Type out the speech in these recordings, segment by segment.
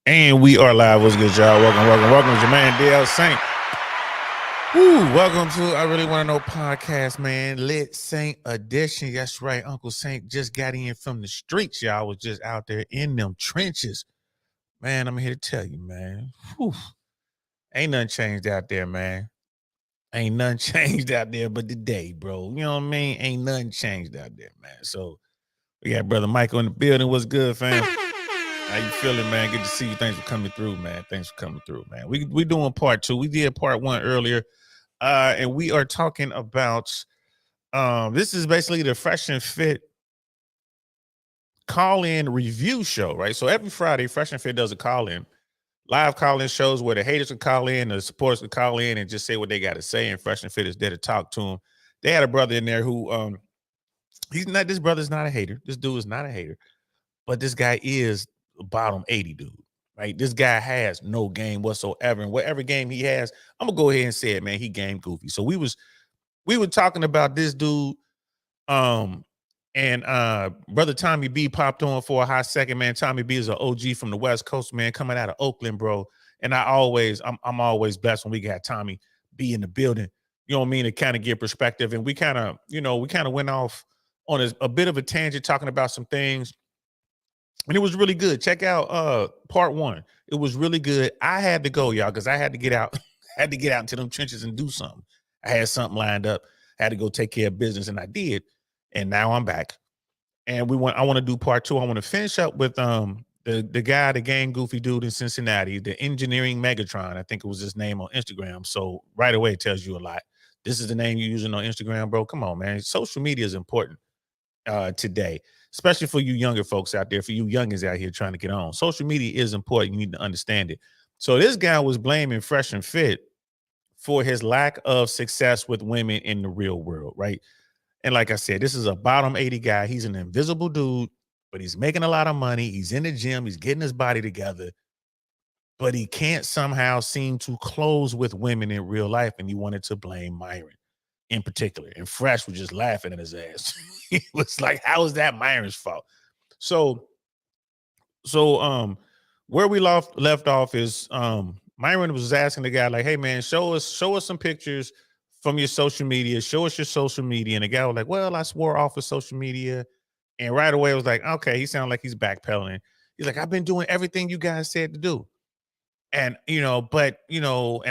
And we are live. What's good, y'all? Welcome. It's your man, DL Saint. Woo, welcome to I Really Want to Know podcast, man. Lit Saint edition. That's right. Uncle Saint just got in from the streets, y'all. Was just out there in them trenches. Man, I'm here to tell you, man. Whew. Ain't nothing changed out there, man. Ain't nothing changed out there but the day, bro. You know what I mean? Ain't nothing changed out there, man. So we got Brother Michael in the building. What's good, fam? How you feeling, man? Good to see you. Thanks for coming through, man. Thanks for coming through, man. We doing part two. We did part one earlier, and we are talking about this is basically the Fresh and Fit call-in review show, right? So every Friday, Fresh and Fit does a call-in, live call-in shows where the haters can call in, the supporters can call in and just say what they got to say, and Fresh and Fit is there to talk to them. They had a brother in there who this brother's not a hater. This dude is not a hater, but this guy is bottom 80 dude, right? This guy has no game whatsoever, and whatever game he has, I'm gonna go ahead and say it, man. He game goofy. So we were talking about this dude, and brother Tommy B popped on for a hot second, man. Tommy B is an OG from the West Coast, man, coming out of Oakland, bro. And I'm always blessed when we got Tommy B in the building. You know what I mean? To kind of get perspective, and we kind of went off on a bit of a tangent talking about some things. And it was really good. Check out part one. It was really good. I had to go, y'all, because I had to get out. Had to get out into them trenches and do something. I had something lined up. I had to go take care of business, and I did. And now I'm back. And I want to do part two. I want to finish up with the guy, the gang goofy dude in Cincinnati, the engineering Megatron. I think it was his name on Instagram. So right away it tells you a lot. This is the name you're using on Instagram, bro. Come on, man. Social media is important today, especially for you younger folks out there, for you youngins out here trying to get on. Social media is important. You need to understand it. So this guy was blaming Fresh and Fit for his lack of success with women in the real world, right? And like I said, this is a bottom 80 guy. He's an invisible dude, but he's making a lot of money. He's in the gym. He's getting his body together, but he can't somehow seem to close with women in real life. And he wanted to blame Myron in particular. And Fresh was just laughing at his ass. He was like, how is that Myron's fault? So where we left off is Myron was asking the guy, like, hey man, show us some pictures from your social media. Show us your social media. And the guy was like, well, I swore off of social media. And right away it was like, okay, he sounded like he's backpedaling. He's like, I've been doing everything you guys said to do. And, and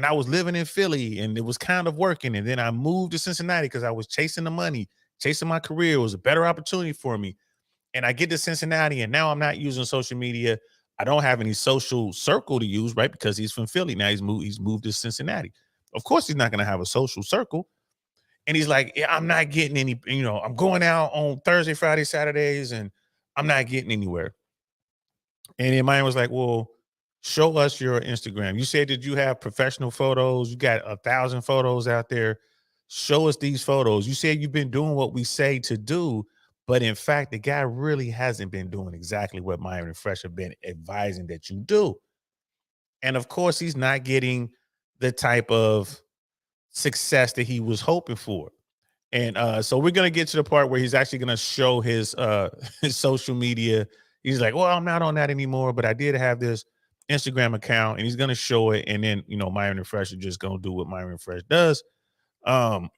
I was living in Philly and it was kind of working. And then I moved to Cincinnati because I was chasing the money, chasing my career. It was a better opportunity for me. And I get to Cincinnati and now I'm not using social media. I don't have any social circle to use, right? Because he's from Philly. Now he's moved to Cincinnati. Of course, he's not going to have a social circle. And he's like, yeah, I'm not getting any, I'm going out on Thursday, Friday, Saturdays, and I'm not getting anywhere. And then mine was like, well, show us your Instagram. You said that you have professional photos. You got 1,000 photos out there. Show us these photos. You said you've been doing what we say to do, but in fact, the guy really hasn't been doing exactly what Myron and Fresh have been advising that you do. And of course, he's not getting the type of success that he was hoping for. And so we're going to get to the part where he's actually going to show his social media. He's like, well, I'm not on that anymore, but I did have this Instagram account, and he's going to show it. And then, Myron and Fresh are just going to do what Myron and Fresh does.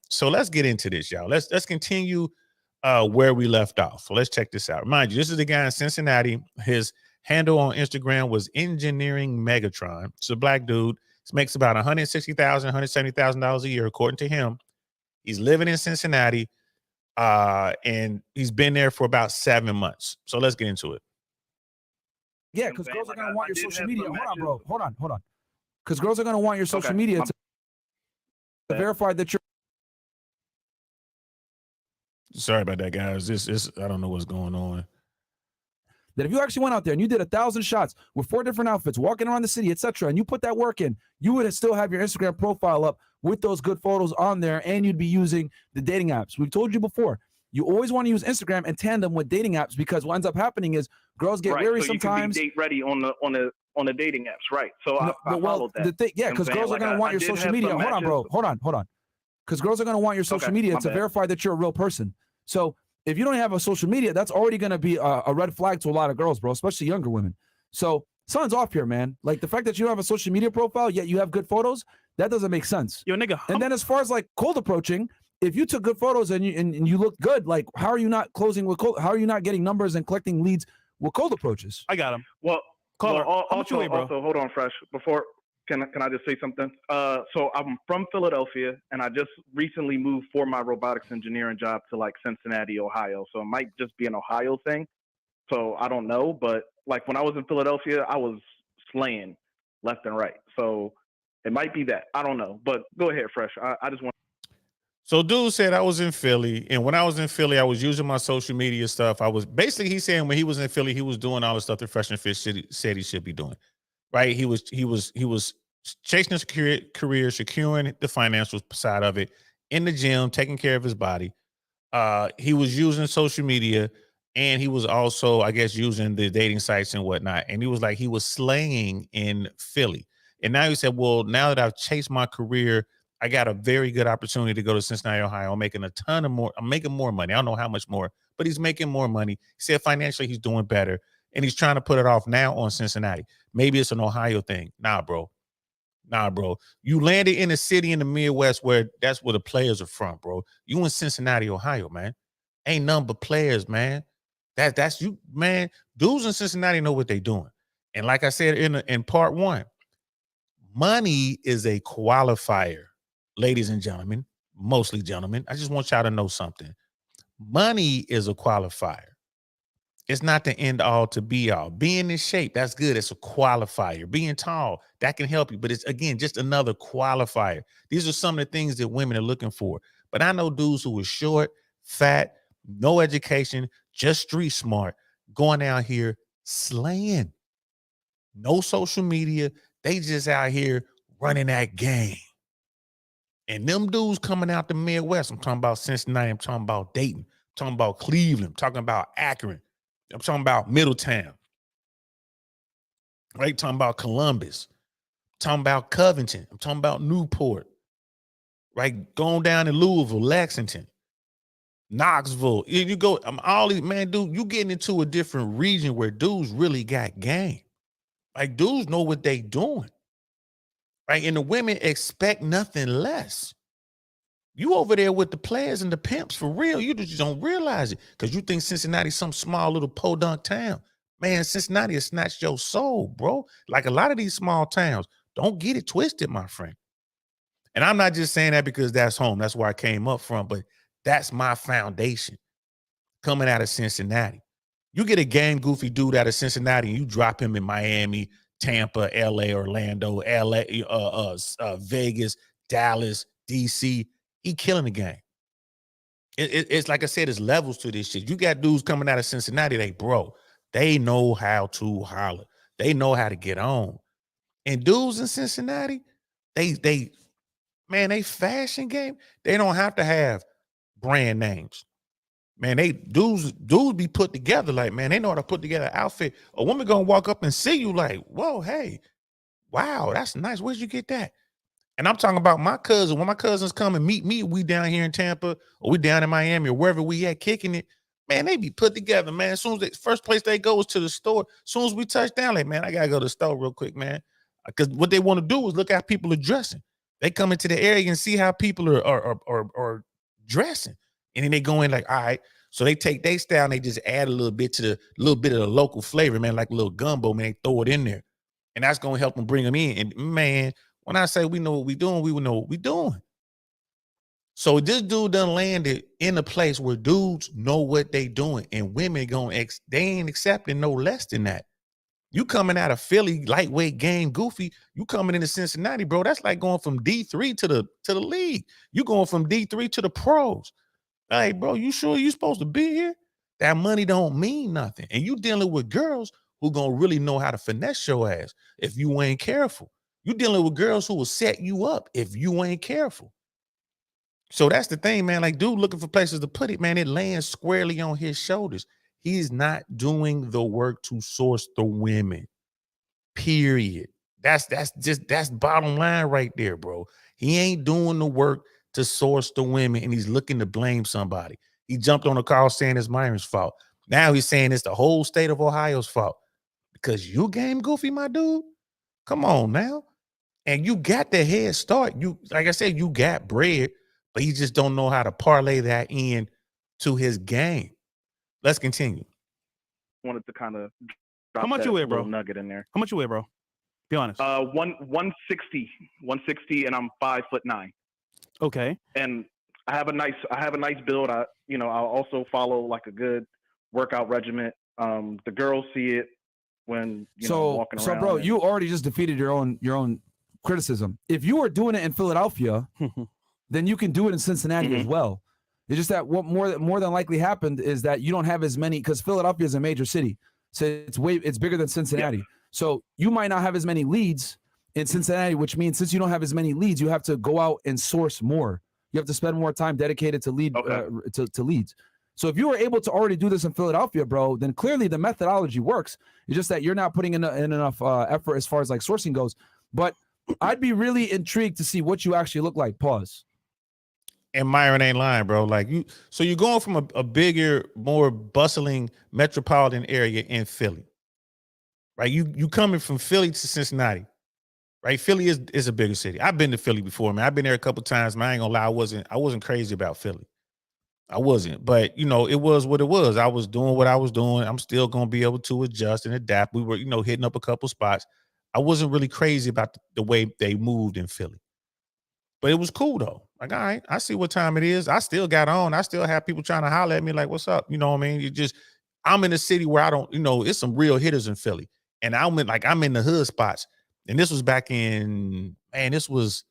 So let's get into this, y'all. Let's continue where we left off. So let's check this out. Mind you, this is the guy in Cincinnati. His handle on Instagram was Engineering Megatron. It's a black dude. He makes about $160,000, $170,000 a year, according to him. He's living in Cincinnati, and he's been there for about 7 months. So let's get into it. Yeah, because girls are going to want your social media. Hold on, bro. Hold on. Because girls are going to want your social media to verify that you're. Sorry about that, guys. I don't know what's going on. That if you actually went out there and you did 1,000 shots with 4 different outfits, walking around the city, etc., and you put that work in, you would still have your Instagram profile up with those good photos on there, and you'd be using the dating apps. We've told you before, you always want to use Instagram in tandem with dating apps, because what ends up happening is girls get weary sometimes. You can be date ready on the dating apps, right? So I followed that. Because girls are going to want your social media. Hold on, bro. Hold on. Because girls are going to want your social media to verify that you're a real person. So if you don't have a social media, that's already going to be a red flag to a lot of girls, bro, especially younger women. So something's off here, man. Like the fact that you don't have a social media profile yet you have good photos, that doesn't make sense. Yo, nigga. And then as far as like cold approaching, if you took good photos and you look good, like how are you not closing with cold? How are you not getting numbers and collecting leads with cold approaches? I got him. Well, Caller, well, how much you weigh, bro? also, hold on, Fresh. Before, can I just say something? So I'm from Philadelphia, and I just recently moved for my robotics engineering job to like Cincinnati, Ohio. So it might just be an Ohio thing. So I don't know, but like when I was in Philadelphia, I was slaying left and right. So it might be that. I don't know, but go ahead, Fresh. I just want. So dude said I was in Philly, and when I was in Philly, I was using my social media stuff. I was basically, he's saying when he was in Philly, he was doing all the stuff that Fresh and Fish said he should be doing. Right? He was chasing his career, securing the financial side of it, in the gym, taking care of his body. He was using social media, and he was also, I guess, using the dating sites and whatnot. And he was like, he was slaying in Philly. And now he said, well, now that I've chased my career, I got a very good opportunity to go to Cincinnati, Ohio. I'm making I'm making more money. I don't know how much more, but he's making more money. He said financially he's doing better, and he's trying to put it off now on Cincinnati. Maybe it's an Ohio thing. Nah, bro. You landed in a city in the Midwest where that's where the players are from, bro. You in Cincinnati, Ohio, man. Ain't none but players, man. That's you, man. Dudes in Cincinnati know what they're doing. And like I said in part one, money is a qualifier. Ladies and gentlemen, mostly gentlemen, I just want y'all to know something. Money is a qualifier. It's not the end all to be all. Being in shape, that's good. It's a qualifier. Being tall, that can help you. But it's, again, just another qualifier. These are some of the things that women are looking for. But I know dudes who are short, fat, no education, just street smart, going out here slaying. No social media. They just out here running that game. And them dudes coming out the Midwest, I'm talking about Cincinnati, I'm talking about Dayton, I'm talking about Cleveland, I'm talking about Akron, I'm talking about Middletown, right? I'm talking about Columbus, I'm talking about Covington, I'm talking about Newport, right? Going down to Louisville, Lexington, Knoxville. You go, all these, man, dude, you getting into a different region where dudes really got game. Like dudes know what they doing. Right? And the women expect nothing less. You over there with the players and the pimps for real. You just don't realize it because you think Cincinnati's some small little podunk town. Man, Cincinnati has snatched your soul, bro. Like a lot of these small towns. Don't get it twisted, my friend. And I'm not just saying that because that's home. That's where I came up from, but that's my foundation coming out of Cincinnati. You get a game goofy dude out of Cincinnati and you drop him in Miami, Tampa, LA, Orlando, Vegas, Dallas, DC. He killing the game. It's like I said, it's levels to this shit. You got dudes coming out of Cincinnati, they know how to holler. They know how to get on. And dudes in Cincinnati, they fashion game, they don't have to have brand names. Man, dudes be put together like, man, they know how to put together an outfit. A woman gonna walk up and see you like, whoa, hey, wow, that's nice. Where'd you get that? And I'm talking about my cousin. When my cousins come and meet me, we down here in Tampa or we down in Miami or wherever we at kicking it, man, they be put together, man. As soon as first place they go is to the store. As soon as we touch down, like, man, I gotta go to the store real quick, man. Because what they want to do is look how people are dressing. They come into the area and see how people are dressing. And then they go in like, all right. So they take their style and they just add a little bit of the local flavor, man, like a little gumbo, man. They throw it in there. And that's going to help them bring them in. And man, when I say we know what we're doing, we will know what we're doing. So this dude done landed in a place where dudes know what they doing and women they ain't accepting no less than that. You coming out of Philly, lightweight game, goofy. You coming into Cincinnati, bro. That's like going from D3 to the league. You going from D3 to the pros. Hey, bro, you sure you supposed to be here? That money don't mean nothing. And you dealing with girls who gonna really know how to finesse your ass if you ain't careful. You dealing with girls who will set you up if you ain't careful. So that's the thing, man. Like, dude looking for places to put it, man. It lands squarely on his shoulders. He's not doing the work to source the women. Period. That's bottom line right there, bro. He ain't doing the work to source the women, and he's looking to blame somebody. He jumped on a call saying it's Myron's fault. Now he's saying it's the whole state of Ohio's fault because you game goofy, my dude. Come on now. And you got the head start. You, like I said, you got bread, but you just don't know how to parlay that in to his game. Let's continue. Wanted to kind of How drop much that you weigh, bro? little nugget in there. How much you weigh, bro? Be honest. 160, and I'm 5'9". Okay. And I have a nice build. I'll also follow like a good workout regimen. The girls see it when I'm walking around. So, bro, you already just defeated your own criticism. If you were doing it in Philadelphia, then you can do it in Cincinnati as well. It's just that what more than likely happened is that you don't have as many, because Philadelphia is a major city, so it's bigger than Cincinnati. Yeah. So you might not have as many leads in Cincinnati, which means since you don't have as many leads, you have to go out and source more. You have to spend more time dedicated to leads. So if you were able to already do this in Philadelphia, bro, then clearly the methodology works. It's just that you're not putting in enough effort as far as like sourcing goes. But I'd be really intrigued to see what you actually look like. Pause. And Myron ain't lying, bro. Like so you're going from a bigger, more bustling metropolitan area in Philly, right? You coming from Philly to Cincinnati, right? Philly is a bigger city. I've been to Philly before, man. I've been there a couple times, man. I ain't gonna lie, I wasn't crazy about Philly. I wasn't, but it was what it was. I was doing what I was doing. I'm still gonna be able to adjust and adapt. We were, hitting up a couple spots. I wasn't really crazy about the way they moved in Philly. But it was cool though. Like, all right, I see what time it is. I still got on. I still have people trying to holler at me like, what's up? You know what I mean? I'm in a city where I don't, it's some real hitters in Philly. And I'm in the hood spots. And this was back in, this was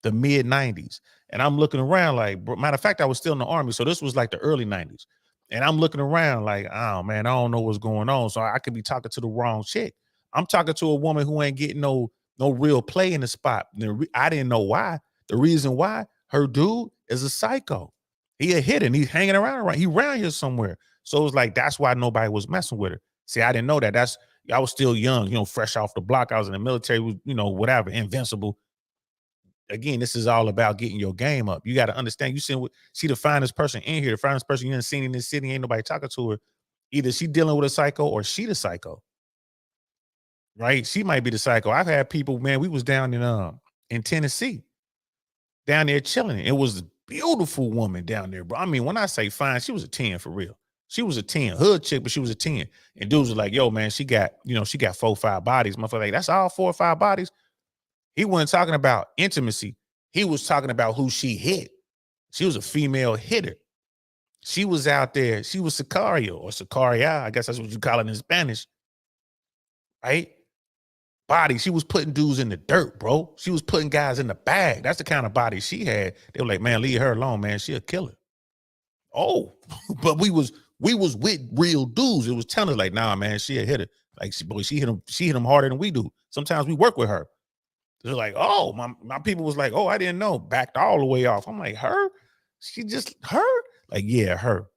the mid 90s. And I'm looking around like, matter of fact, I was still in the Army. So this was like the early 90s. And I'm looking around like, oh man, I don't know what's going on. So I could be talking to the wrong chick. I'm talking to a woman who ain't getting no real play in the spot. I didn't know why. The reason why, her dude is a psycho. He a hitter and he's hanging around. He around here somewhere. So it was like, that's why nobody was messing with her. See, I didn't know that. I was still young, fresh off the block. I was in the military, whatever, invincible. Again, this is all about getting your game up. You got to understand, you see the finest person in here, the finest person you done seen in this city, ain't nobody talking to her. Either she dealing with a psycho or she the psycho. Right? She might be the psycho. I've had people, man, we was down in Tennessee, down there chilling. It was a beautiful woman down there, bro. I mean, when I say fine, she was a 10 for real. She was a 10, hood chick, but she was a 10. And dudes were like, yo, man, she got 4 or 5 bodies. Motherfucker, like, that's all 4 or 5 bodies. He wasn't talking about intimacy. He was talking about who she hit. She was a female hitter. She was out there. She was Sicario or Sicaria. I guess that's what you call it in Spanish. Right? Body. She was putting dudes in the dirt, bro. She was putting guys in the bag. That's the kind of body she had. They were like, man, leave her alone, man. She a killer. Oh, but we was with real dudes. It was telling us like, nah, man, she a hitter. Like, she hit him harder than we do. Sometimes we work with her. They're like, oh, my people was like, oh, I didn't know. Backed all the way off. I'm like, her? She just her? Like, yeah, her.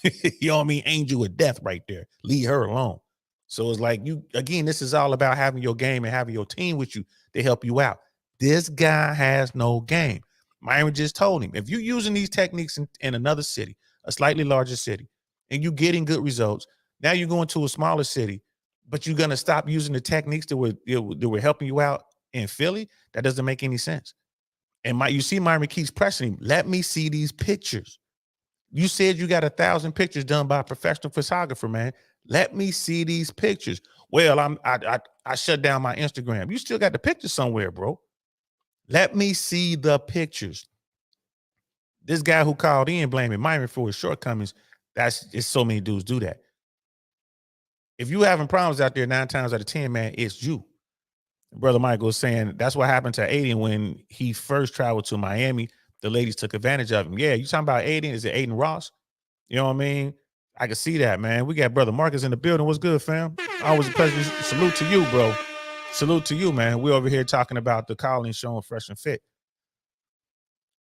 You know what I mean? Angel of death right there. Leave her alone. So it's like, this is all about having your game and having your team with you to help you out. This guy has no game. Myron just told him, if you're using these techniques in another city, a slightly larger city, and you're getting good results, now you're going to a smaller city, but you're going to stop using the techniques that were helping you out in Philly. That doesn't make any sense. And you see Myron keeps pressing him. Let me see these pictures. You said you got 1,000 pictures done by a professional photographer, man. Let me see these pictures. Well, I shut down my Instagram. You still got the pictures somewhere, bro. Let me see the pictures. This guy who called in blaming Myron for his shortcomings, it's so many dudes do that. If you having problems out there 9 times out of 10, man, it's you. Brother Michael was saying that's what happened to Aiden when he first traveled to Miami. The ladies took advantage of him. Yeah, you talking about Aiden? Is it Aiden Ross? You know what I mean? I can see that, man. We got Brother Marcus in the building. What's good, fam? Always a pleasure. Salute to you, bro. Salute to you, man. We're over here talking about the calling showing fresh and fit.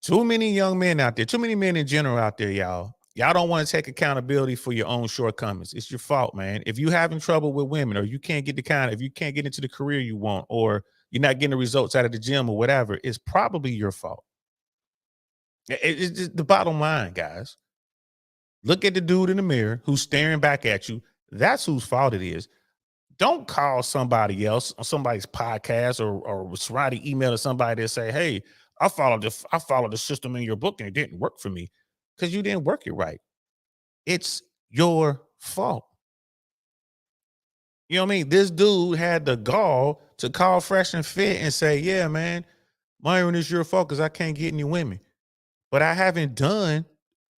Too many young men out there, too many men in general out there, y'all. Y'all don't want to take accountability for your own shortcomings. It's your fault, man. If you're having trouble with women, or you can't get if you can't get into the career you want, or you're not getting the results out of the gym or whatever, it's probably your fault. It's just the bottom line, guys. Look at the dude in the mirror who's staring back at you. That's whose fault it is. don't call somebody else on somebody's podcast or write an email to somebody that say, hey, I followed the system in your book and it didn't work for me because you didn't work it right. It's your fault. You know what I mean? This dude had the gall to call Fresh and Fit and say, yeah, man, Myron, it's your fault because I can't get any women. But I haven't done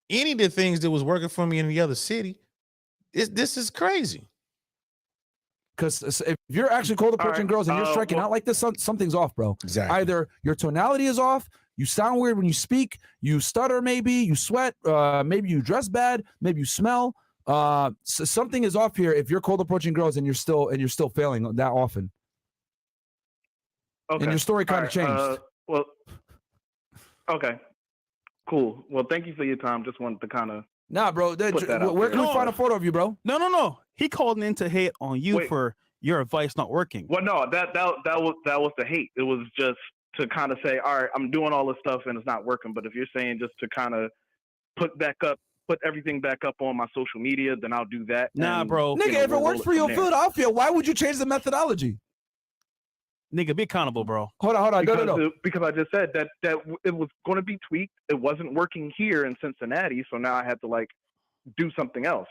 any of the things that was working for me in the other city. This is crazy. Because if you're actually cold approaching girls and you're striking out like this, something's off, bro. Exactly. Either your tonality is off, you sound weird when you speak, you stutter maybe, you sweat, maybe you dress bad, maybe you smell. So something is off here if you're cold approaching girls and you're still failing that often. Okay. And your story kind of changed. Well, okay. Cool. Well, thank you for your time. Just wanted to kind of Nah, bro. Where can we find a photo of you, bro? No. He called in to hate on you for your advice not working. Well, no, that was the hate. It was just to kind of say, all right, I'm doing all this stuff and it's not working. But if you're saying just to kind of put everything back up on my social media, then I'll do that. Nah, bro. Nigga, if it works for you in Philadelphia, why would you change the methodology? Nigga, be accountable, bro. Hold on. No. Because I just said that it was going to be tweaked. It wasn't working here in Cincinnati, so now I had to like do something else.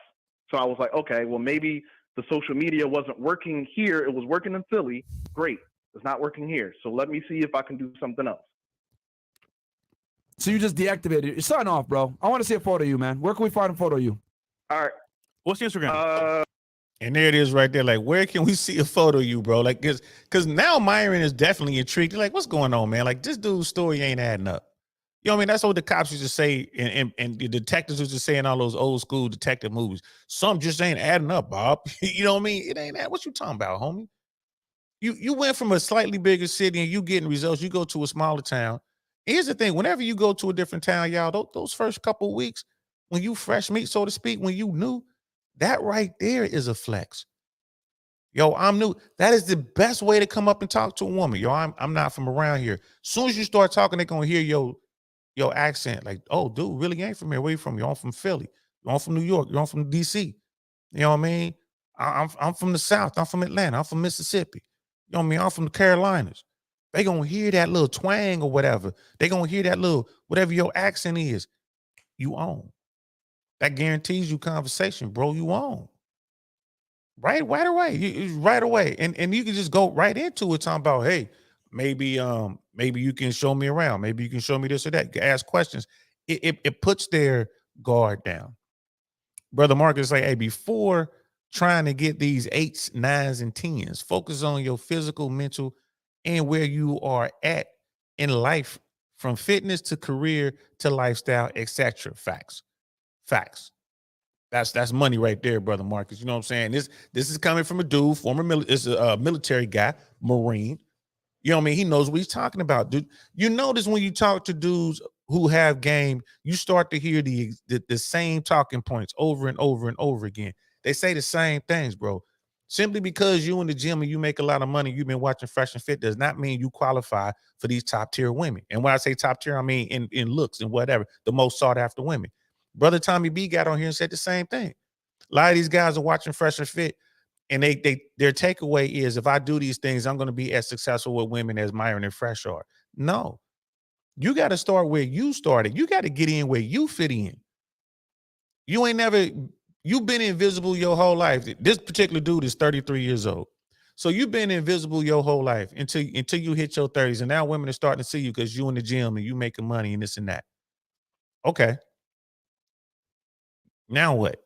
So I was like, okay, well maybe the social media wasn't working here. It was working in Philly. Great. It's not working here. So let me see if I can do something else. So you just deactivated it. You're signing off, bro. I want to see a photo of you, man. Where can we find a photo of you? All right. What's your Instagram? And there it is right there. Like, where can we see a photo of you, bro? Like, because now Myron is definitely intrigued. Like, what's going on, man? Like, this dude's story ain't adding up. You know what I mean? That's what the cops used to say, and the detectives used to say in all those old school detective movies. Some just ain't adding up, Bob. You know what I mean? It ain't that. What you talking about, homie? You went from a slightly bigger city and you getting results. You go to a smaller town. Here's the thing. Whenever you go to a different town, y'all, those first couple of weeks, when you fresh meat, so to speak, when you new, that right there is a flex. Yo, I'm new. That is the best way to come up and talk to a woman. Yo, I'm not from around here. As soon as you start talking, they're gonna hear your accent. Like, oh, dude, really ain't from here. Where you from? You're from Philly. You're from New York. You're from DC. You know what I mean? I'm from the South. I'm from Atlanta. I'm from Mississippi. You know what I mean? I'm from the Carolinas. They gonna hear that little twang or whatever. They gonna hear that little whatever your accent is. You own. That guarantees you conversation, bro. You own. Right away. Right away. And you can just go right into it talking about, hey, maybe you can show me around. Maybe you can show me this or that. You can ask questions. It puts their guard down. Brother Marcus say, hey, before trying to get these 8s, 9s, and 10s, focus on your physical, mental, and where you are at in life, from fitness to career to lifestyle, etc. Facts. That's money right there, brother Marcus. You know what I'm saying? This is coming from a dude, it's a military guy, Marine. You know what I mean? He knows what he's talking about, dude. You notice when you talk to dudes who have game, you start to hear the same talking points over and over and over again. They say the same things, bro. Simply because you in the gym and you make a lot of money, you've been watching Fresh and Fit, does not mean you qualify for these top tier women. And when I say top tier, I mean in looks and whatever, the most sought after women. Brother Tommy B got on here and said the same thing. A lot of these guys are watching Fresh and Fit, and their takeaway is, if I do these things, I'm going to be as successful with women as Myron and Fresh are. No, you got to start where you started. You got to get in where you fit in. You've been invisible your whole life. This particular dude is 33 years old. So you've been invisible your whole life until you hit your 30s. And now women are starting to see you because you in the gym and you making money and this and that. Okay. Now what?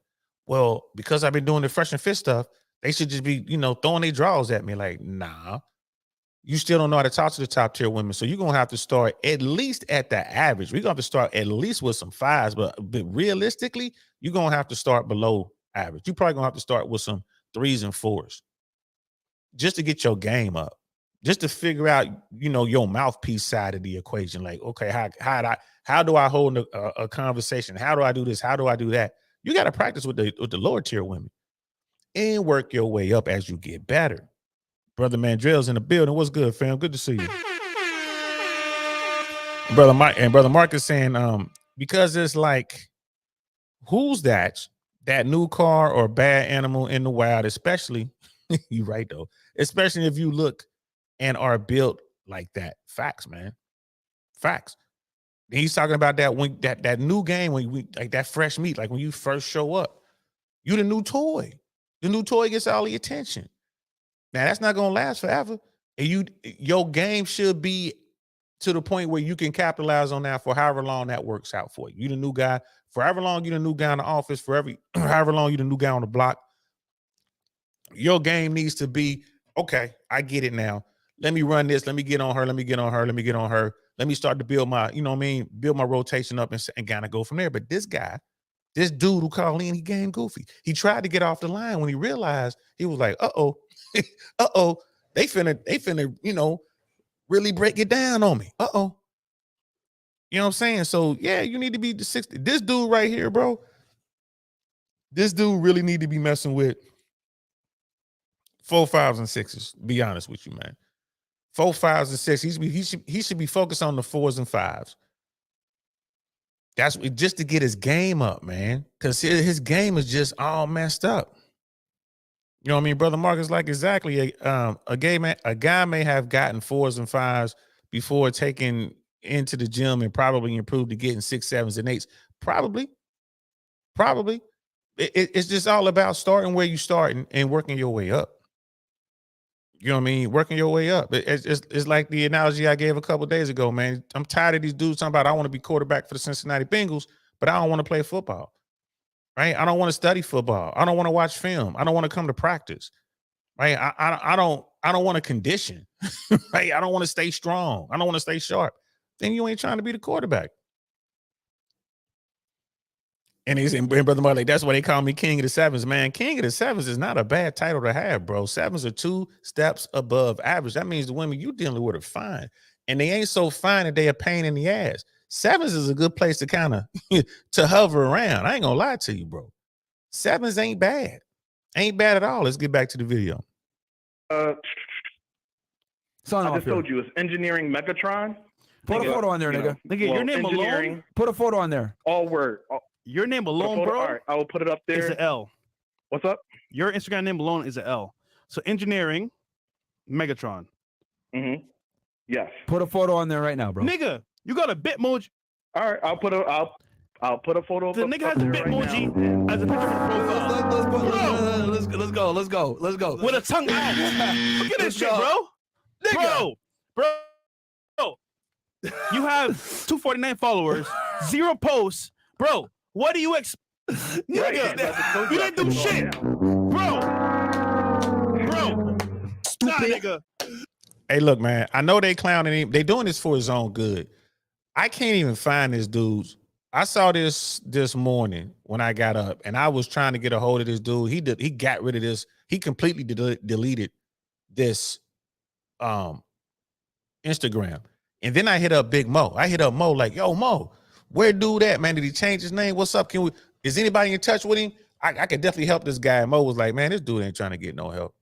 Well, because I've been doing the Fresh and Fit stuff, they should just be, throwing their draws at me. Like, nah, you still don't know how to talk to the top tier women. So you're going to have to start at least at the average. We're going to have to start at least with some 5s, but realistically, you're going to have to start below average. You're probably going to have to start with some 3s and 4s just to get your game up, just to figure out, your mouthpiece side of the equation. Like, okay, how do I hold a conversation? How do I do this? How do I do that? You got to practice with the lower tier women and work your way up as you get better. Brother Mandrell's in the building. What's good, fam? Good to see you. Brother Mark is saying, because it's like, who's that new car or bad animal in the wild, especially You right though, especially if you look and are built like that. Facts, man. Facts. And he's talking about that when that new game when we like that fresh meat, like when you first show up, you the new toy. The new toy gets all the attention. Now that's not gonna last forever. And your game should be to the point where you can capitalize on that for however long that works out for you. You the new guy, forever long you the new guy in the office, forever however long you the new guy on the block. Your game needs to be, okay, I get it now. Let me run this. Let me get on her. Let me get on her. Let me get on her. Let me start to build my, you know what I mean? Build my rotation up and kind of go from there. But this guy, this dude who called in, he game goofy. He tried to get off the line when he realized he was like, uh-oh, uh-oh, they finna, you know, really break it down on me. Uh-oh. You know what I'm saying? So yeah, you need to be the 60. This dude right here, bro. This dude really need to be messing with 4 5s and 6s. Be honest with you, man. 4 5s and 6s. He should be focused on the 4s and 5s. That's just to get his game up, man. Because his game is just all messed up. You know what I mean, brother Marcus? Like exactly, a guy may have gotten 4s and 5s before taking into the gym and probably improved to getting 6, 7s, and 8s. Probably. It's just all about starting where you start and working your way up. You know what I mean? Working your way up. It's like the analogy I gave a couple of days ago, man. I'm tired of these dudes talking about I want to be quarterback for the Cincinnati Bengals, but I don't want to play football. Right? I don't want to study football. I don't want to watch film. I don't want to come to practice. Right? I don't want to condition. Right? I don't want to stay strong. I don't want to stay sharp. Then you ain't trying to be the quarterback. And he's in Brother Marley. That's why they call me King of the Sevens, man. King of the Sevens is not a bad title to have, bro. 7s are 2 steps above average. That means the women you dealing with are fine. And they ain't so fine that they a pain in the ass. 7s is a good place to kind of to hover around. I ain't gonna lie to you, bro. 7s ain't bad. Ain't bad at all. Let's get back to the video. I just told you it's engineering Megatron. Put a photo on there, nigga. Nigga, your name alone. Put a photo on there. All word. Your name alone, bro. All right, I will put it up there. Is an L. What's up? Your Instagram name alone is an L. So engineering Megatron. Mm-hmm. Yes. Put a photo on there right now, bro. Nigga, you got a Bitmoji. All right, I'll put a photo. The nigga has a Bitmoji as a picture of profile. Let's go. With a tongue out. Look at this shit, bro. Nigga. Bro. You have 249 followers, 0 posts. Bro, what do you expect? Nigga, you didn't do shit. Bro. Nah, nigga. Hey, look, man. I know they clowning him. They doing this for his own good. I can't even find this dude. I saw this morning when I got up, and I was trying to get a hold of this dude. He got rid of this. He completely deleted this Instagram. And then I hit up Big Mo. I hit up Mo like, yo, Mo, where dude at, man? Did he change his name? What's up? Is anybody in touch with him? I could definitely help this guy. Mo was like, man, this dude ain't trying to get no help.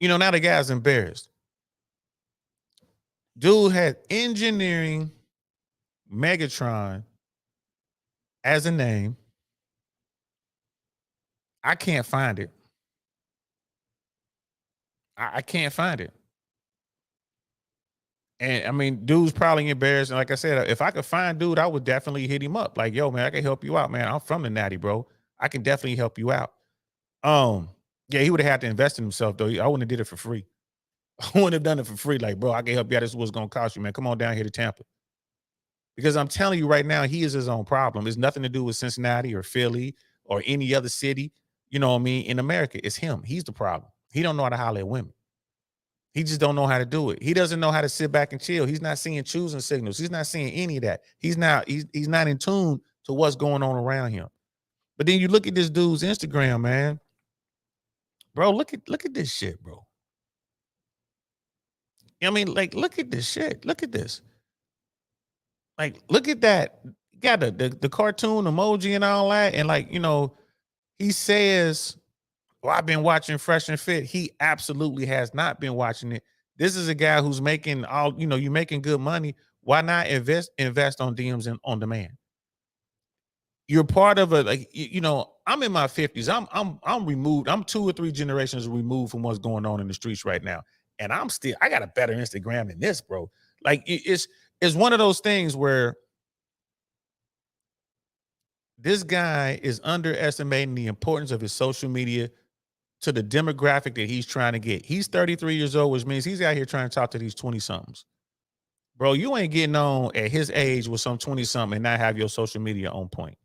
You know, now the guy's embarrassed. Dude had engineering Megatron as a name. I can't find it. I can't find it. And I mean, dude's probably embarrassed. And like I said, if I could find dude, I would definitely hit him up. Like, yo, man, I can help you out, man. I'm from the Natty, bro. I can definitely help you out. Yeah, he would have had to invest in himself, though. I wouldn't have did it for free. I wouldn't have done it for free. Like, bro, I can help you out. This is what's going to cost you, man. Come on down here to Tampa. Because I'm telling you right now, he is his own problem. It's nothing to do with Cincinnati or Philly or any other city, you know what I mean, in America. It's him. He's the problem. He don't know how to holler at women. He just don't know how to do it. He doesn't know how to sit back and chill. He's not seeing choosing signals. He's not seeing any of that. He's not in tune to what's going on around him. But then you look at this dude's Instagram, man. Bro, look at this shit, bro. I mean, like, look at this shit. Look at this. Like, look at that. You got the cartoon emoji and all that. And like, you know, he says, well, I've been watching Fresh and Fit. He absolutely has not been watching it. This is a guy who's making all, you know, you're making good money. Why not invest on DMs and on demand? you're part of a like you know, I'm in my 50s. I'm removed. I'm 2 or 3 generations removed from what's going on in the streets right now. And I got a better Instagram than this, bro. Like it's one of those things where this guy is underestimating the importance of his social media to the demographic that he's trying to get. He's 33 years old, which means he's out here trying to talk to these 20-somethings. Bro, you ain't getting on at his age with some 20-something and not have your social media on point.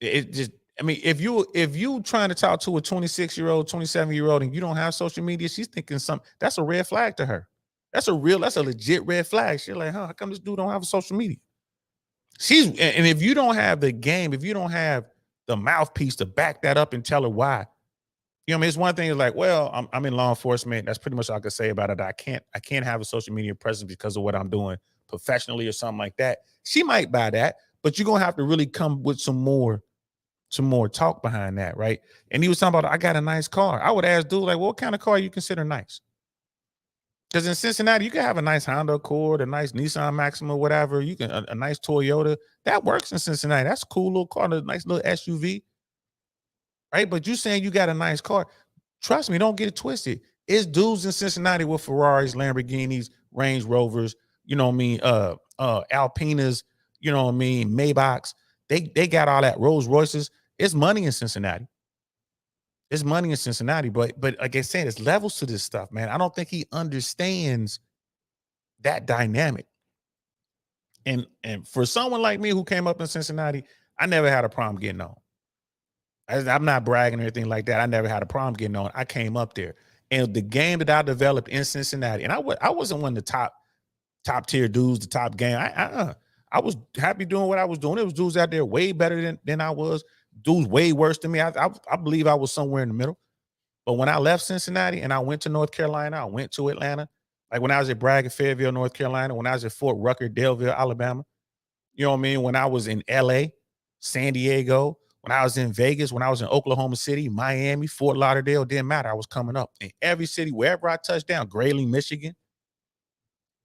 It just, I mean, if you trying to talk to a 26-year-old, 27-year-old and you don't have social media, she's thinking that's a red flag to her. That's a legit red flag. She's like, how come this dude don't have a social media? And if you don't have the game, if you don't have the mouthpiece to back that up and tell her why, you know, I mean, it's one thing is like, well, I'm in law enforcement. That's pretty much all I can say about it. I can't have a social media presence because of what I'm doing professionally or something like that. She might buy that, but you're gonna have to really come with some more talk behind that, right? And he was talking about, I got a nice car. I would ask dude, like, well, what kind of car you consider nice? Because in Cincinnati, you can have a nice Honda Accord, a nice Nissan Maxima, whatever. You can a nice Toyota. That works in Cincinnati. That's a cool little car, a nice little SUV. Right? But you saying you got a nice car. Trust me, don't get it twisted. It's dudes in Cincinnati with Ferraris, Lamborghinis, Range Rovers, you know what I mean, Alpinas, you know what I mean, Maybachs. They got all that, Rolls Royces. It's money in Cincinnati. It's money in Cincinnati, but like I said, there's levels to this stuff, man. I don't think he understands that dynamic. And for someone like me who came up in Cincinnati, I never had a problem getting on. I'm not bragging or anything like that. I never had a problem getting on. I came up there, and the game that I developed in Cincinnati, and I wasn't one of the top tier dudes, the top game. I was happy doing what I was doing. There was dudes out there way better than I was. Dudes way worse than me. I believe I was somewhere in the middle. But when I left Cincinnati and I went to North Carolina, I went to Atlanta. Like when I was at Bragg and Fayetteville, North Carolina, when I was at Fort Rucker, Daleville, Alabama. You know what I mean? When I was in LA, San Diego, when I was in Vegas, when I was in Oklahoma City, Miami, Fort Lauderdale, didn't matter. I was coming up. In every city, wherever I touched down, Grayling, Michigan,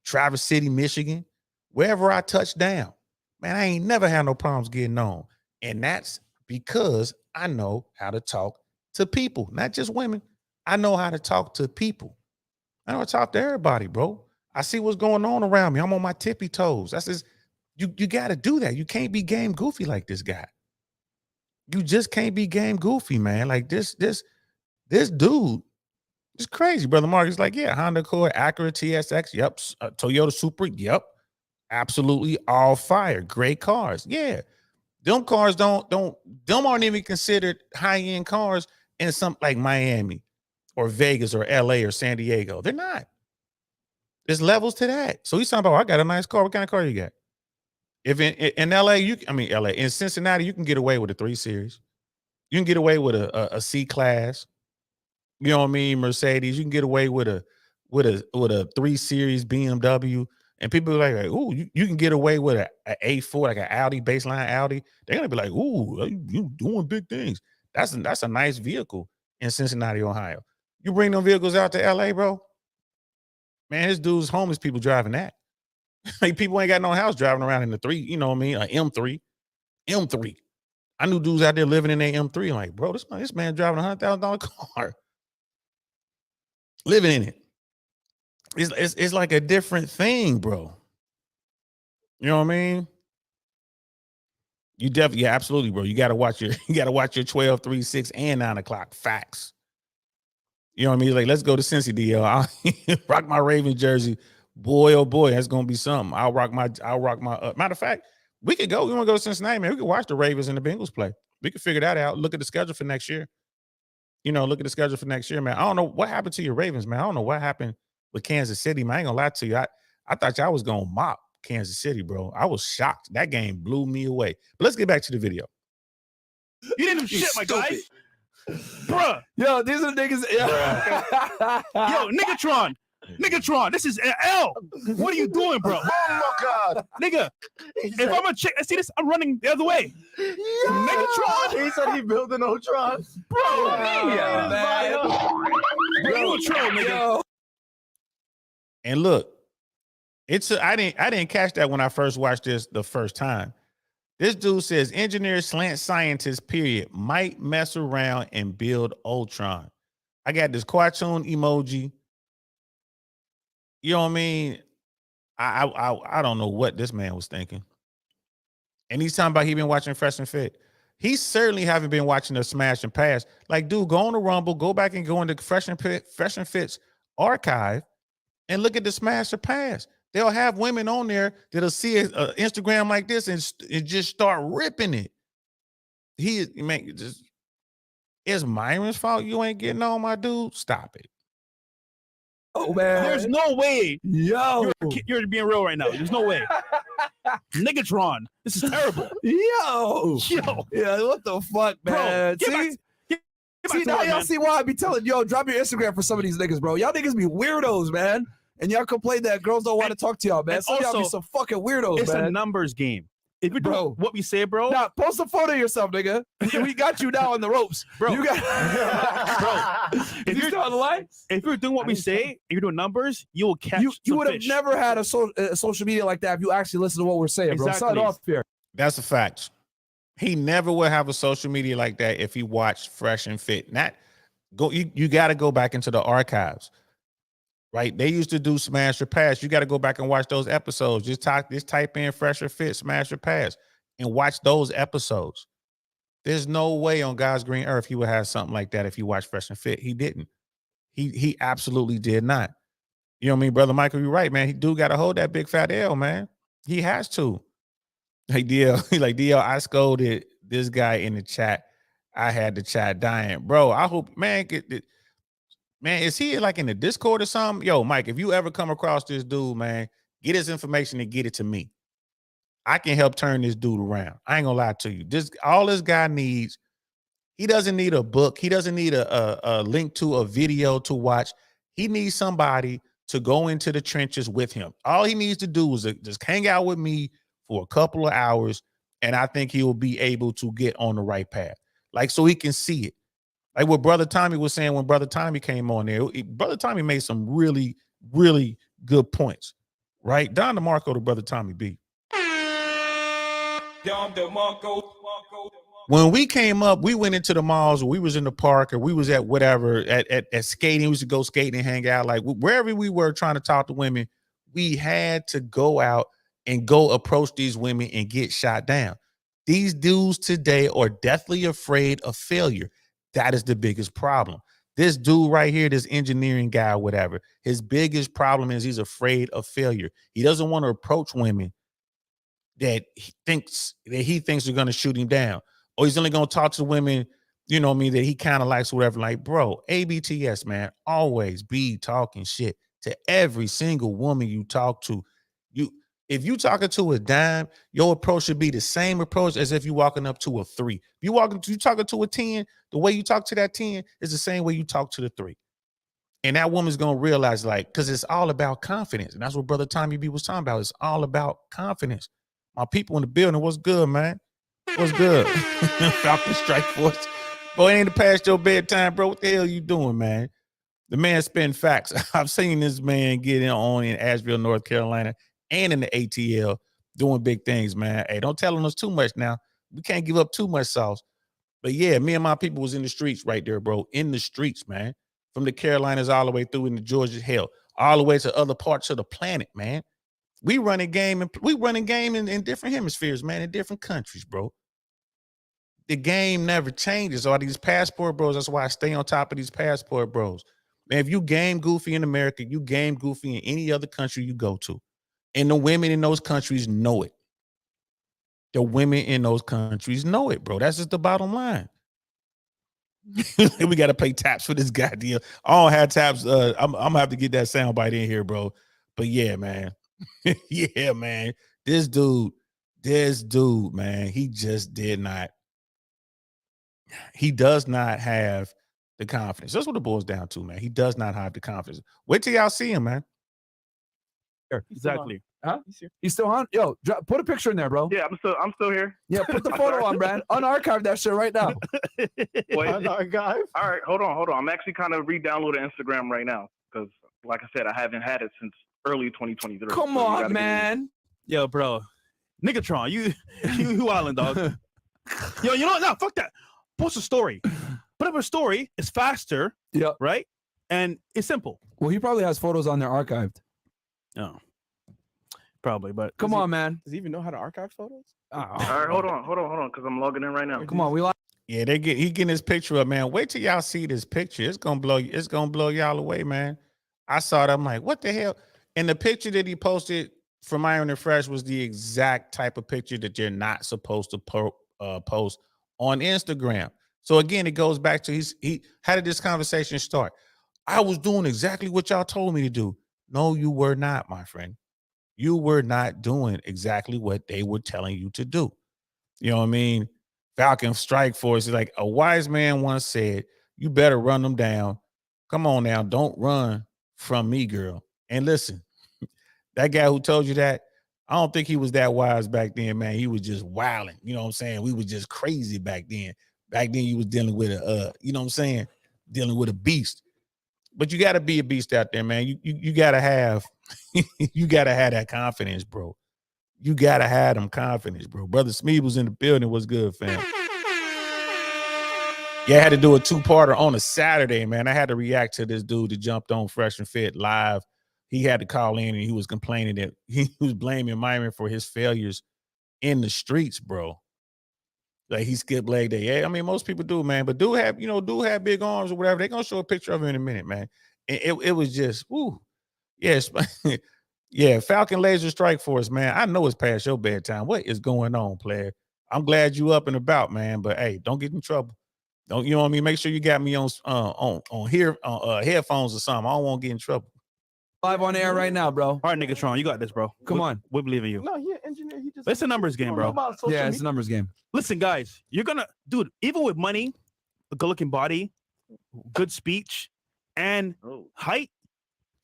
Traverse City, Michigan, wherever I touched down, man, I ain't never had no problems getting on. And that's because I know how to talk to people, not just women. I know how to talk to people. I know how to talk to everybody, bro. I see what's going on around me. I'm on my tippy toes. That's just, you got to do that. You can't be game goofy like this guy. You just can't be game goofy, man. Like this dude is crazy, brother Mark. He's like, yeah, Honda Accord, Acura TSX, yep, Toyota Supra, yep, absolutely all fire, great cars, yeah. Them cars them aren't even considered high-end cars in some like Miami or Vegas or LA or San Diego. They're not. There's levels to that. So he's talking about, I got a nice car. What kind of car you got? If in LA, in Cincinnati, you can get away with a 3 Series. You can get away with a C class. You know what I mean? Mercedes. You can get away with a 3 Series BMW. And people are like, ooh, you can get away with a A4, like an Audi, baseline Audi. They're gonna be like, ooh, you doing big things. That's a nice vehicle in Cincinnati, Ohio. You bring them vehicles out to LA, bro. Man, his dude's homeless people driving that. Like people ain't got no house driving around in the 3, you know what I mean? An M3. I knew dudes out there living in their M3. I'm like, bro, this man driving $100,000 car. Living in it. It's like a different thing, bro. You know what I mean? You definitely, yeah, absolutely, bro. You gotta watch your 12, 3, 6, and 9 o'clock. Facts. You know what I mean? Like, let's go to Cincy DL. I'll rock my Ravens jersey. Boy, oh boy, that's gonna be something. I'll rock my matter of fact, we could go. We want to go to Cincinnati, man. We could watch the Ravens and the Bengals play. We could figure that out. Look at the schedule for next year. Look at the schedule for next year, man. I don't know what happened to your Ravens, man. I don't know what happened with Kansas City, man. I ain't gonna lie to you. I thought y'all was gonna mop Kansas City, bro. I was shocked. That game blew me away. But let's get back to the video. You didn't do shit, my guy. Bruh. Yo, these are the niggas. Yo, Niggatron, this is L. What are you doing, bro? Oh my God. Nigga, if I'm a chick, I see this, I'm running the other way. Niggatron? He said he built an Ultron. Bro, you a troll, nigga. Yo. And look, I didn't catch that when I first watched this the first time. This dude says engineers slant scientists, period, might mess around and build Ultron. I got this cartoon emoji. You know what I mean? I don't know what this man was thinking. And he's talking about he been watching Fresh and Fit. He certainly haven't been watching the Smash and Pass. Like, dude, go on the Rumble, go back and go into Fresh and Fit's archive and look at the Smash or Pass. They'll have women on there that'll see an Instagram like this and just start ripping it. It's Myron's fault you ain't getting on, my dude. Stop it. Oh man, There's no way. Yo, You're being real right now. There's no way. Niggatron. This is terrible. Yo, yeah, what the fuck, man? Bro, see now y'all see why I be telling yo, drop your Instagram for some of these niggas, bro. Y'all niggas be weirdos, man. And y'all complain that girls don't want to talk to y'all, man. Some of y'all be some fucking weirdos, it's man. a numbers game. If we do Bro. what we say, bro. Now, post a photo of yourself, nigga. We got you now on the ropes. Bro. You got If you're still on the line? If you're doing what we say, if you're doing numbers, you will catch You would have fish. never had a social media like that if you actually listen to what we're saying, bro. Exactly. Start off here. That's a fact. He never would have a social media like that if he watched Fresh and Fit. You got to go back into the archives, right? They used to do Smash or Pass. You got to go back and watch those episodes. Just type in Fresh or Fit, Smash or Pass, and watch those episodes. There's no way on God's green earth he would have something like that if he watched Fresh and Fit. He didn't. He absolutely did not. You know what I mean, Brother Michael? You're right, man. He do got to hold that big fat L, man. He has to. Hey, DL, I scolded this guy in the chat. I had the chat dying. Bro, I hope, man, is he like in the Discord or something? Yo, Mike, if you ever come across this dude, man, get his information and get it to me. I can help turn this dude around. I ain't gonna lie to you. All this guy needs, he doesn't need a book. He doesn't need a link to a video to watch. He needs somebody to go into the trenches with him. All he needs to do is just hang out with me for a couple of hours, and I think he'll be able to get on the right path. Like, so he can see it. Like what Brother Tommy was saying when Brother Tommy came on there. Brother Tommy made some really, really good points, right? Don DeMarco to Brother Tommy B. When we came up, we went into the malls, or we was in the park, or we was at whatever, at skating. We used to go skating and hang out. Like wherever we were trying to talk to women, we had to go out and go approach these women and get shot down. These dudes today are deathly afraid of failure. That is the biggest problem. This dude right here, this engineering guy, whatever, his biggest problem is he's afraid of failure. He doesn't want to approach women that he thinks are going to shoot him down, or he's only going to talk to women, you know what I mean, that he kind of likes, whatever. Like, bro, ABTS, man, always be talking shit to every single woman you talk to. If you talking to a dime, your approach should be the same approach as if you walking up to a 3. If you talking to a 10, the way you talk to that 10 is the same way you talk to the 3. And that woman's gonna realize, like, because it's all about confidence. And that's what Brother Tommy B was talking about. It's all about confidence. My people in the building, what's good, man? What's good? Falcon Strike Force. Boy, it ain't past your bedtime, bro. What the hell you doing, man? The man spitting facts. I've seen this man get on in Asheville, North Carolina, and in the ATL doing big things, man. Hey, don't tell us too much now. We can't give up too much sauce. But yeah, me and my people was in the streets right there, bro. In the streets, man. From the Carolinas all the way through into Georgia, hell, all the way to other parts of the planet, man. We running game in different hemispheres, man, in different countries, bro. The game never changes. All these passport bros, that's why I stay on top of these passport bros. Man, if you game goofy in America, you game goofy in any other country you go to. And the women in those countries know it. The women in those countries know it, bro. That's just the bottom line. We got to pay taps for this goddamn. I don't have taps. I'm gonna have to get that soundbite in here, bro. But yeah, man. Yeah, man. This dude, man, he just did not. He does not have the confidence. That's what it boils down to, man. He does not have the confidence. Wait till y'all see him, man. Exactly. Huh? He's still on? Yo, put a picture in there, bro. Yeah, I'm still here. Yeah, put the photo on, man. Unarchive that shit right now. Wait, Unarchived? all right, hold on. I'm actually kind of re-downloading Instagram right now because, like I said, I haven't had it since early 2023. Come So on, man. Yo, bro. Niggatron, you wildin', dog. Yo, you know what? No, fuck that. Post a story. Put up a story. It's faster. Yep. Right? And it's simple. Well, he probably has photos on there archived. Oh. Probably, but Come on, man. Does he even know how to archive photos? Oh. All right, hold on, because I'm logging in right now. Come on, we like. Yeah, he getting his picture up, man. Wait till y'all see this picture. It's gonna blow y'all away, man. I saw it. I'm like, what the hell? And the picture that he posted for Myron and Fresh was the exact type of picture that you're not supposed to post on Instagram. So again, it goes back to how did this conversation start? I was doing exactly what y'all told me to do. No, you were not, my friend. You were not doing exactly what they were telling you to do. You know what I mean? Falcon Strike Force is like a wise man once said, you better run them down. Come on now, don't run from me, girl. And listen, that guy who told you that, I don't think he was that wise back then, man. He was just wilding. You know what I'm saying? We were just crazy back then. Back then you was dealing with you know what I'm saying? Dealing with a beast. But you got to be a beast out there, man. You got to have you got to have that confidence, bro. You got to have them confidence, bro. Brother Smeed was in the building. What's good, fam? Yeah, I had to do a two-parter on a Saturday, man. I had to react to this dude that jumped on Fresh and Fit live. He had to call in and he was complaining that he was blaming Myron for his failures in the streets, bro. Like he skipped leg day. Yeah, I mean, most people do, man. But do have big arms or whatever. They're gonna show a picture of him in a minute, man. It was just, woo. Yes, yeah, Falcon Laser Strike Force, man. I know it's past your bedtime. What is going on, player? I'm glad you up and about, man. But hey, don't get in trouble. Don't, you know what I mean? Make sure you got me on headphones or something. I don't want to get in trouble. Live on air right now, bro. All right, Niggatron, you got this, bro. Come on. We believe in you. No, he an engineer. He just. It's a numbers game, bro. Yeah, it's a numbers game. Listen, guys, you're gonna, dude, even with money, a good-looking body, good speech, and height,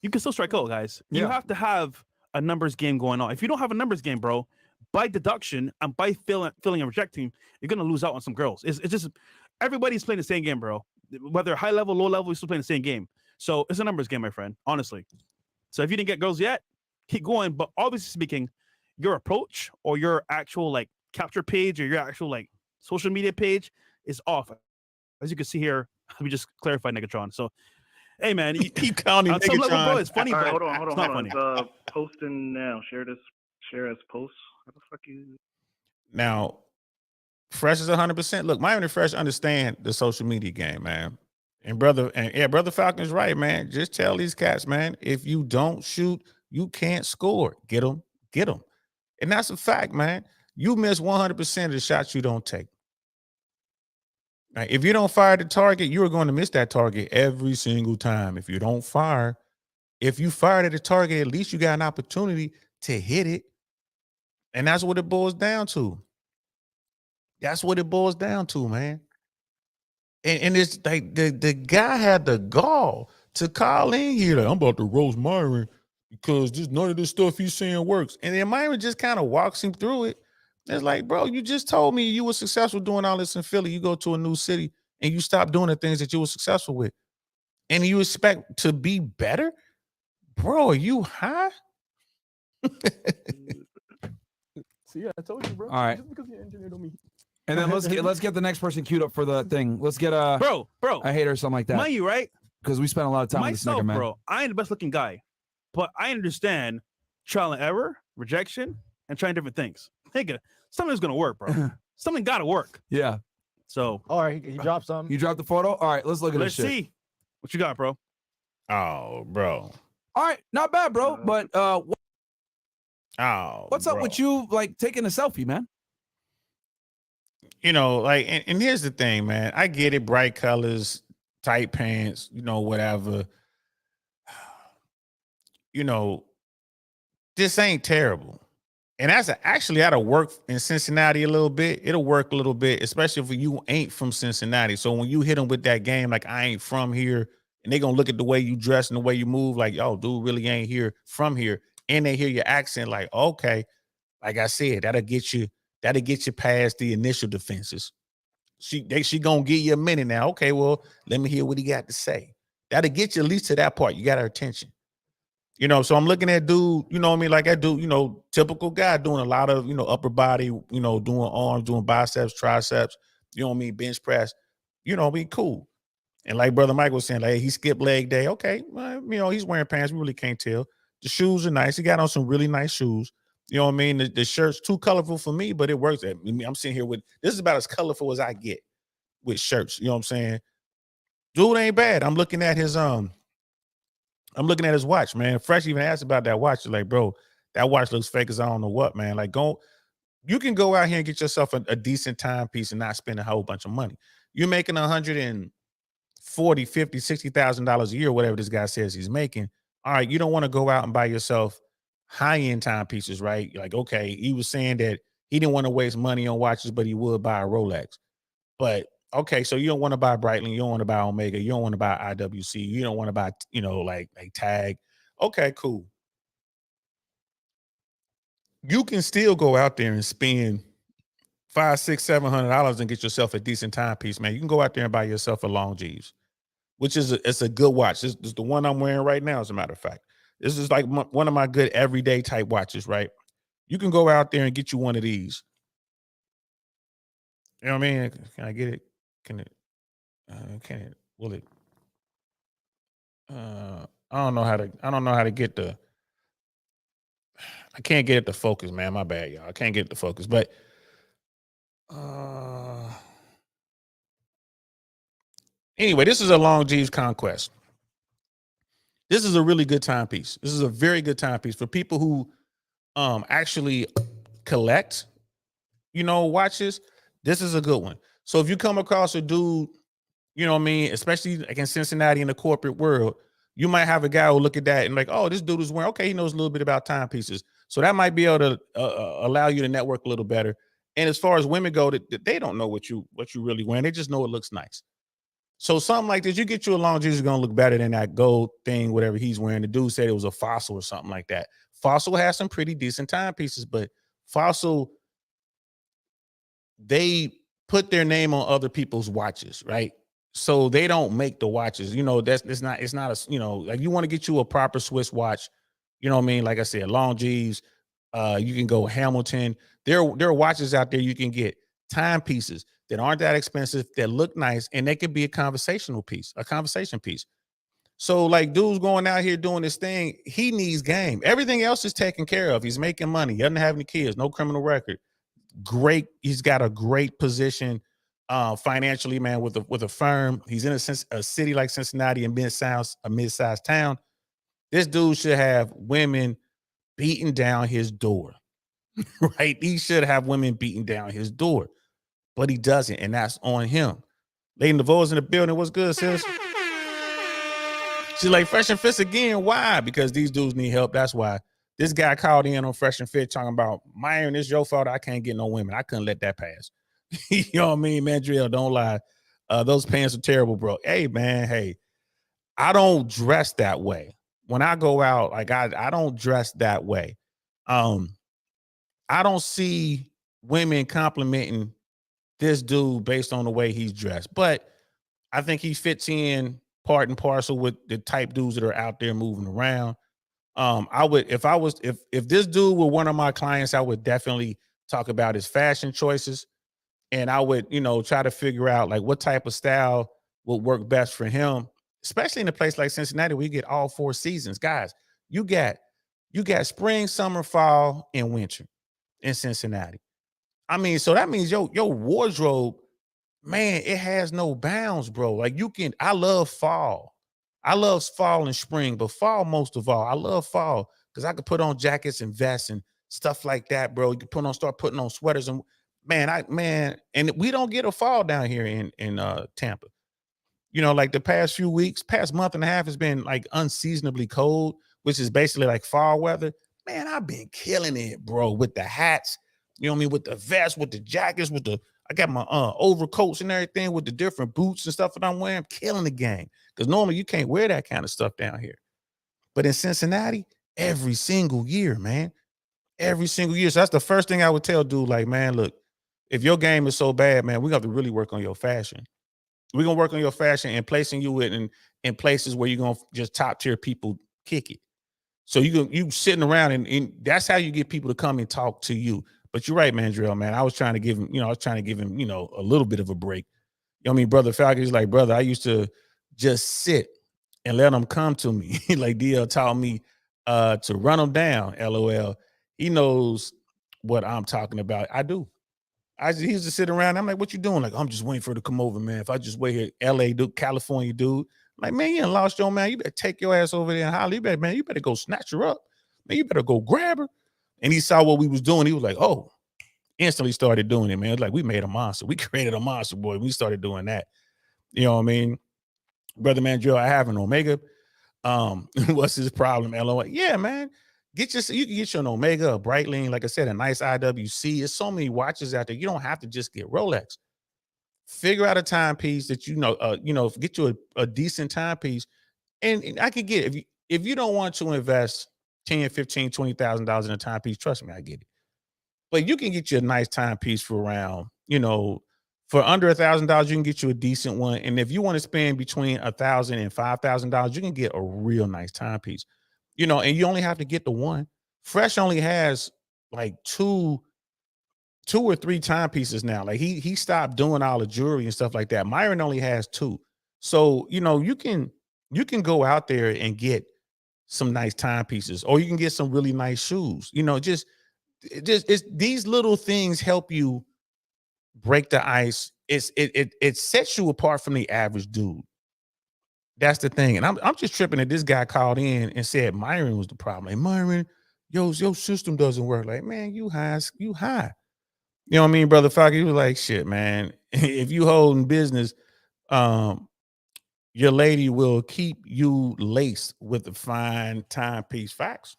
you can still strike out, guys. You have to have a numbers game going on. If you don't have a numbers game, bro, by deduction and by filling and rejecting, you're gonna lose out on some girls. It's just everybody's playing the same game, bro. Whether high level, low level, you're still playing the same game. So it's a numbers game, my friend. Honestly. So if you didn't get girls yet, keep going. But obviously speaking, your approach or your actual like capture page or your actual like social media page is off. As you can see here, let me just clarify, Negatron. So, hey man, you keep counting. On some level, bro, it's funny, All right, but hold it's not on. funny. It's posting now. Share as post. How the fuck you? Now, Fresh is 100%. Look, Myron and Fresh understand the social media game, man. And brother Falcon's right, man. Just tell these cats, man, if you don't shoot, you can't score. Get them. And that's a fact, man. You miss 100% of the shots you don't take. Now, if you don't fire the target, you are going to miss that target every single time. If you fired at the target, at least you got an opportunity to hit it. And that's what it boils down to. That's what it boils down to, man. And it's like the guy had the gall to call in here. Like, I'm about to roast Myron because none of this stuff he's saying works. And then Myron just kind of walks him through it. It's like, bro, you just told me you were successful doing all this in Philly. You go to a new city and you stop doing the things that you were successful with. And you expect to be better? Bro, are you high? See, I told you, bro. All right. Just because you're an engineer don't mean. And then let's get the next person queued up for the thing. Let's get a hater or something like that. Mind you, right? Because we spent a lot of time with this nigga, man. Bro, I ain't the best looking guy, but I understand trial and error, rejection, and trying different things. Nigga, something's gonna work, bro. Something gotta work. Yeah. So All right, he dropped some. You dropped the photo? All right, let's look at let's this shit. see what you got, bro. Oh, bro. All right, not bad, bro. But what's up bro. with you like taking a selfie, man? You know, like, and here's the thing, man. I get it, bright colors, tight pants, you know, whatever. You know, this ain't terrible. And that's actually that'll work in Cincinnati a little bit. It'll work a little bit, especially if you ain't from Cincinnati. So when you hit them with that game, like I ain't from here, and they gonna look at the way you dress and the way you move, like, yo, dude really ain't here from here. And they hear your accent, like, okay, like I said, that'll get you past the initial defenses. She gonna give you a minute now. Okay, well, let me hear what he got to say. That'll get you at least to that part. You got her attention. You know, so I'm looking at dude, you know what I mean? Like that dude, you know, typical guy doing a lot of, you know, upper body, you know, doing arms, doing biceps, triceps, you know what I mean? Bench press, you know, be cool. And like Brother Mike was saying, like, hey, he skipped leg day. Okay. Well, you know, he's wearing pants. We really can't tell. The shoes are nice. He got on some really nice shoes. You know what I mean? The shirt's too colorful for me, but it works. I mean, I'm sitting here with, this is about as colorful as I get with shirts. You know what I'm saying? Dude ain't bad. I'm looking at his watch, man. Fresh even asked about that watch. Like, bro, that watch looks fake as I don't know what, man. Like, you can go out here and get yourself a decent timepiece and not spend a whole bunch of money. You're making $140,000, $50,000, $60,000 a year, whatever this guy says he's making. All right, you don't want to go out and buy yourself high-end timepieces, right? Like, okay, he was saying that he didn't want to waste money on watches, but he would buy a Rolex. But okay, so you don't want to buy Breitling, you don't want to buy Omega, you don't want to buy IWC, you don't want to buy, you know, like Tag. Okay, cool. You can still go out there and spend $500, $600, $700 and get yourself a decent timepiece, man. You can go out there and buy yourself a Longines, which is it's a good watch. This is the one I'm wearing right now, as a matter of fact. This is like one of my good everyday type watches, right? You can go out there and get you one of these. You know what I mean? Can I get it? Can it? Will it? I don't know how to get the. I can't get it to focus, man. My bad, y'all. I can't get it to focus, but anyway, this is a Long Jeeves Conquest. This is a really good timepiece. This is a very good timepiece for people who actually collect, you know, watches. This is a good one. So if you come across a dude, you know what I mean, especially like in Cincinnati in the corporate world, you might have a guy who look at that and like, oh, this dude is wearing, okay, he knows a little bit about timepieces. So that might be able to allow you to network a little better. And as far as women go, they don't know what you really wearing. They just know it looks nice. So something like this, you get you a long jeans, is gonna look better than that gold thing, whatever he's wearing. The dude said it was a Fossil or something like that. Fossil has some pretty decent timepieces, but Fossil, they put their name on other people's watches, right? So they don't make the watches. You know, it's not a, you know, like you want to get you a proper Swiss watch, you know what I mean? Like I said, Longines, you can go Hamilton. There are watches out there you can get timepieces that aren't that expensive, that look nice, and they could be a conversation piece. So like dude's going out here doing this thing, he needs game. Everything else is taken care of. He's making money. He doesn't have any kids, no criminal record. Great. He's got a great position financially, man, with a firm. He's in a city like Cincinnati, a mid-sized town. This dude should have women beating down his door, right? He should have women beating down his door, but he doesn't, and that's on him. Lady Nevoe's in the building. What's good, sis? She's like, Fresh and Fit again. Why? Because these dudes need help. That's why. This guy called in on Fresh and Fit talking about, Myron, it's your fault. I can't get no women. I couldn't let that pass. You know what I mean, man? Drill, don't lie. Those pants are terrible, bro. Hey, man, hey, I don't dress that way. When I go out, like I don't dress that way. I don't see women complimenting this dude based on the way he's dressed. But I think he fits in part and parcel with the type dudes that are out there moving around. I would, if this dude were one of my clients, I would definitely talk about his fashion choices. And I would, you know, try to figure out like what type of style would work best for him, especially in a place like Cincinnati, where you get all 4 seasons. Guys, you got spring, summer, fall, and winter in Cincinnati. I mean, so that means your wardrobe, man, it has no bounds, bro. Like I love fall. I love fall and spring, but fall most of all. I love fall because I could put on jackets and vests and stuff like that, bro. You can start putting on sweaters and and we don't get a fall down here in Tampa. You know, like the past month and a half has been like unseasonably cold, which is basically like fall weather. Man, I've been killing it, bro, with the hats, you know what I mean, with the vests, with the jackets, I got my overcoats and everything with the different boots and stuff that I'm wearing. I'm killing the game. Because normally you can't wear that kind of stuff down here. But in Cincinnati, every single year, man. Every single year. So that's the first thing I would tell dude, like, man, look, if your game is so bad, man, we have to really work on your fashion. We're going to work on your fashion and placing you in places where you're going to just top tier people kick it. So you sitting around and that's how you get people to come and talk to you. But you're right, Mandrell, man. I was trying to give him, a little bit of a break. You know what I mean? Brother Falcon, he's like, brother, I used to just sit and let them come to me. Like DL taught me to run them down, LOL. He knows what I'm talking about. I do. He used to sit around. I'm like, what you doing? Like, I'm just waiting for it to come over, man. If I just wait here, LA, dude, California, dude. Like, man, you done lost your man. You better take your ass over there and holler. You better go snatch her up. Man, you better go grab her. And he saw what we was doing. He was like, oh, instantly started doing it, man. It's like we made a monster. We created a monster, boy. We started doing that. You know what I mean? Brother Mandrell, I have an Omega. What's his problem? LOL. Yeah, man. You can get you an Omega, a Breitling, like I said, a nice IWC. There's so many watches out there. You don't have to just get Rolex. Figure out a timepiece that get you a decent timepiece. And I could get it. If you don't want to invest 10, 15, $20,000 in a timepiece, trust me, I get it. But you can get you a nice timepiece for around, for under $1,000, you can get you a decent one. And if you want to spend between $1,000 and $5,000, you can get a real nice timepiece. And you only have to get the one. Fresh only has like two or three timepieces now. Like he stopped doing all the jewelry and stuff like that. Myron only has two. So, you can go out there and get some nice timepieces, or you can get some really nice shoes. It's these little things help you break the ice. It sets you apart from the average dude. That's the thing. And I'm just tripping that this guy called in and said Myron was the problem. Like, Myron, your system doesn't work. Like, man, you high. You know what I mean, Brother Falcon? He was like, shit, man. If you holding business, your lady will keep you laced with the fine timepiece. Facts.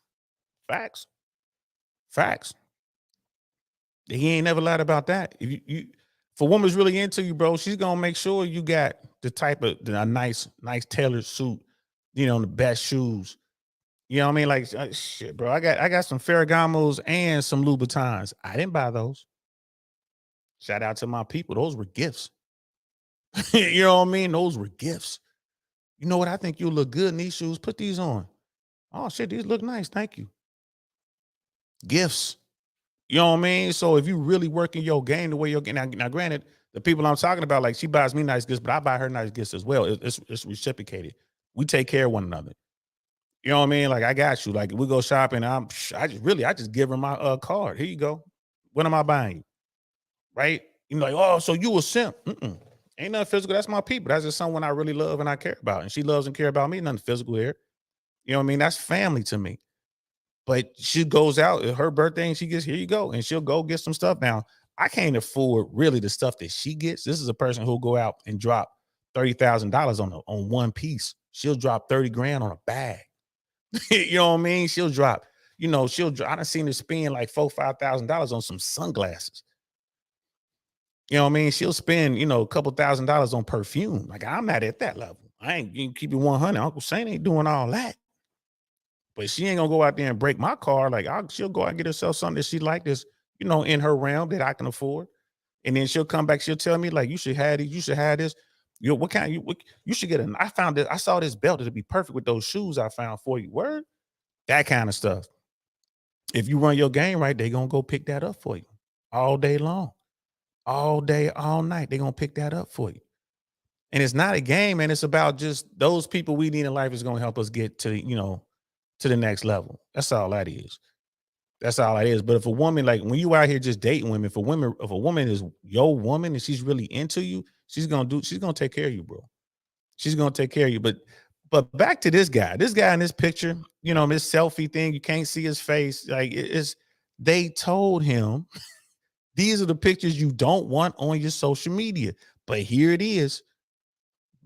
He ain't never lied about that. If you if a woman's really into you, bro, she's gonna make sure you got the type of a nice tailored suit, the best shoes. You know what I mean? Like shit, bro. I got some Ferragamos and some Louboutins. I didn't buy those. Shout out to my people. Those were gifts. You know what I mean? Those were gifts. You know what? I think you'll look good in these shoes. Put these on. Oh shit, these look nice. Thank you. Gifts. You know what I mean? So if you really working your game the way you're getting now, granted, the people I'm talking about, like she buys me nice gifts, but I buy her nice gifts as well. It's reciprocated. We take care of one another. You know what I mean? Like I got you. Like we go shopping. I just give her my card. Here you go. What am I buying you? Right? Like, oh, so you a simp? Ain't nothing physical. That's my people. That's just someone I really love and I care about, and she loves and care about me. Nothing physical here. You know what I mean? That's family to me. But she goes out, her birthday, and she gets, here you go. And she'll go get some stuff. Now, I can't afford really the stuff that she gets. This is a person who'll go out and drop $30,000 on one piece. She'll drop 30 grand on a bag. You know what I mean? She'll drop, I done seen her spend like $4,000, $5,000 on some sunglasses. You know what I mean? She'll spend, a couple $1,000s on perfume. Like I'm not at that level. I ain't, you keep it 100. Uncle Saint ain't doing all that. But she ain't gonna go out there and break my car. Like she'll go out and get herself something that she like this, in her realm that I can afford. And then she'll come back. She'll tell me like, you should have it. You should have this. What kind? You should get I found this. I saw this belt that'd be perfect with those shoes I found for you. Word, that kind of stuff. If you run your game right, they gonna go pick that up for you all day long, all day, all night. They gonna pick that up for you. And it's not a game, man. It's about just those people we need in life is gonna help us get to to the next level. That's all that is. That's all it is. But if a woman, like when you out here just dating women, if a woman is your woman and she's really into you, she's gonna take care of you, bro. She's gonna take care of you. But back to this guy in this picture, this selfie thing, you can't see his face. Like they told him these are the pictures you don't want on your social media. But here it is.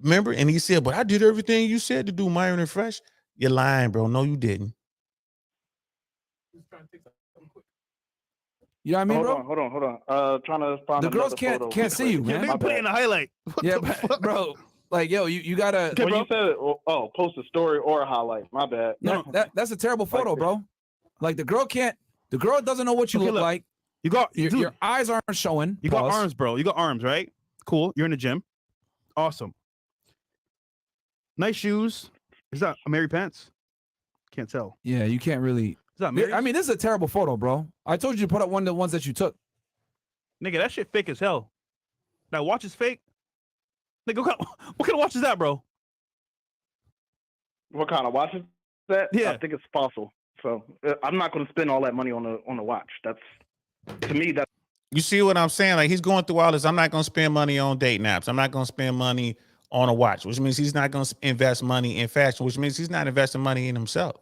Remember? And he said, but I did everything you said to do, Myron and Fresh. You're lying, bro. No, you didn't. You know what I mean, bro? Hold on. Trying to find the girls photo can't see you, man. They put it in the highlight. Yeah, bro. Like, yo, you gotta. When you said, post a story or a highlight. My bad. No, that's a terrible photo, bro. Like the girl doesn't know what you look like. You got your eyes aren't showing. You got arms, bro. You got arms, right? Cool. You're in the gym. Awesome. Nice shoes. Is that Mary pants? Can't tell. Yeah, you can't really. Is that Mary? I mean, this is a terrible photo, bro. I told you to put up one of the ones that you took. Nigga, that shit fake as hell. That watch is fake. Nigga, what kind of watch is that, bro? What kind of watch is that? Yeah. I think it's Fossil. So I'm not going to spend all that money on a watch. That's, to me, that's. You see what I'm saying? Like, he's going through all this. I'm not going to spend money on dating apps. I'm not going to spend money on a watch, which means he's not going to invest money in fashion, which means he's not investing money in himself.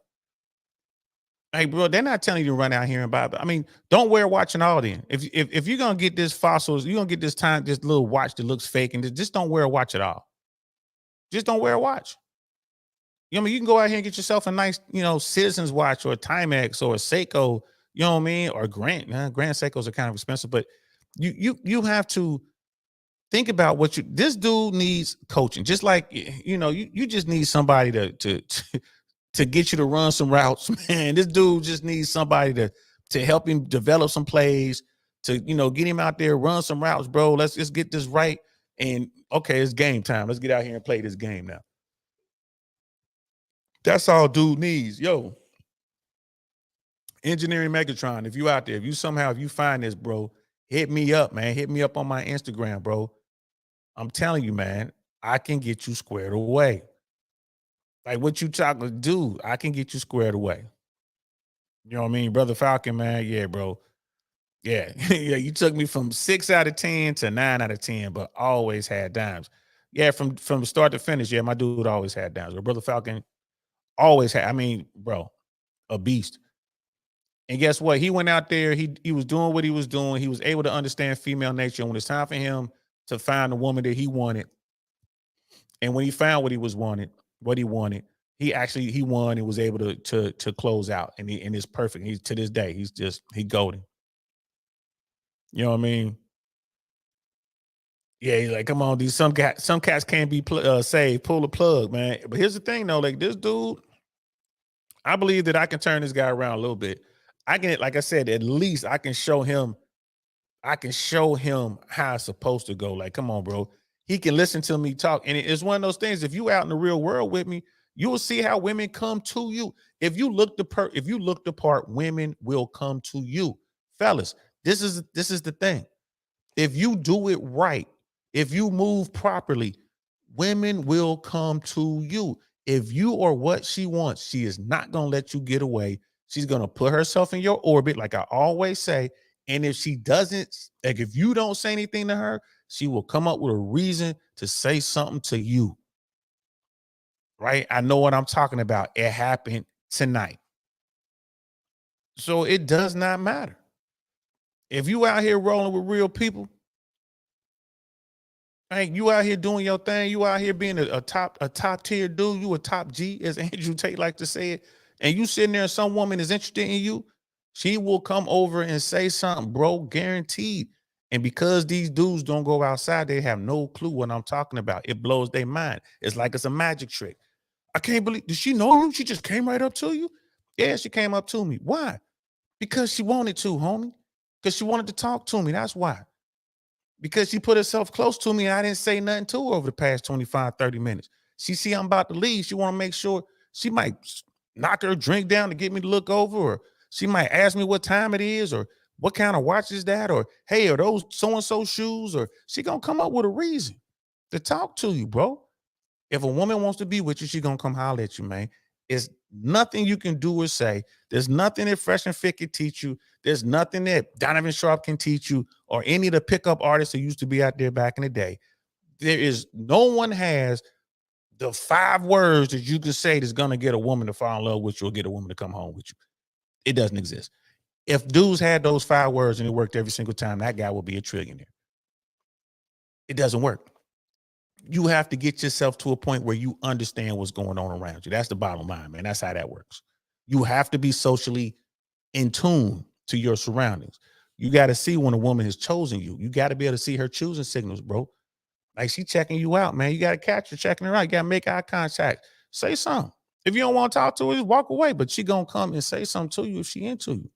Hey, bro, they're not telling you to run out here and buy. I mean, don't wear a watch and all then. If you're going to get this Fossils, you're going to get this little watch that looks fake, and just don't wear a watch at all. Just don't wear a watch. You know what I mean? You can go out here and get yourself a nice, Citizens watch or a Timex or a Seiko, you know what I mean? Or Grand Seikos are kind of expensive, but you have to think about this dude needs coaching. Just like, you just need somebody to get you to run some routes, man. This dude just needs somebody to help him develop some plays, to, get him out there, run some routes, bro. Let's just get this right. And okay, it's game time. Let's get out here and play this game now. That's all dude needs. Yo, Engineering Megatron, if you out there, if you find this, bro, hit me up, man. Hit me up on my Instagram, bro. I'm telling you, man, I can get you squared away. Like what you talking to do, I can get you squared away. You know what I mean? Brother Falcon, man. Yeah, bro. Yeah. Yeah, you took me from 6 out of 10 to 9 out of 10, but always had dimes. Yeah, from start to finish, yeah, my dude always had dimes. But Brother Falcon always had, bro, a beast. And guess what? He went out there, he was doing what he was doing. He was able to understand female nature. And when it's time for him to find the woman that he wanted, and when he found what he wanted, he won and was able to close out. And it's perfect. He's, to this day, he golden. You know what I mean? Yeah, he's like, come on, dude. Some cats can't be saved. Pull the plug, man. But here's the thing, though. Like, this dude, I believe that I can turn this guy around a little bit. I can, like I said, at least I can show him how it's supposed to go. Like, come on, bro. He can listen to me talk. And it's one of those things. If you out in the real world with me, you will see how women come to you. If you look the part, women will come to you. Fellas, this is the thing. If you do it right, if you move properly, women will come to you. If you are what she wants, she is not going to let you get away. She's going to put herself in your orbit, like I always say. And if she doesn't, like if you don't say anything to her, she will come up with a reason to say something to you. Right? I know what I'm talking about. It happened tonight. So it does not matter. If you out here rolling with real people, hey, you out here doing your thing, you out here being a top tier dude, you a top G, as Andrew Tate like to say it, and you sitting there and some woman is interested in you, she will come over and say something, bro, guaranteed. And because these dudes don't go outside, they have no clue what I'm talking about. It blows their mind. It's like it's a magic trick. I can't believe, did she know you? She just came right up to you? Yeah, she came up to me. Why? Because she wanted to, homie. Because she wanted to talk to me. That's why. Because she put herself close to me and I didn't say nothing to her over the past 25, 30 minutes. She see I'm about to leave. She want to make sure, she might knock her drink down to get me to look over, or she might ask me what time it is, or what kind of watch is that, or hey, are those so-and-so shoes, or she gonna come up with a reason to talk to you, bro. If a woman wants to be with you, she gonna come holler at you, man. It's nothing you can do or say. There's nothing that Fresh and Fit can teach you. There's nothing that Donovan Sharp can teach you, or any of the pickup artists who used to be out there back in the day. No one has the 5 words that you can say that's gonna get a woman to fall in love with you or get a woman to come home with you. It doesn't exist. If dudes had those 5 words and it worked every single time, that guy would be a trillionaire. It doesn't work. You have to get yourself to a point where you understand what's going on around you. That's the bottom line, man. That's how that works. You have to be socially in tune to your surroundings. You got to see when a woman has chosen you. You got to be able to see her choosing signals, bro. Like, she checking you out, man. You got to catch her checking her out. You got to make eye contact. Say something. If you don't want to talk to her, just walk away. But she going to come and say something to you if she into you.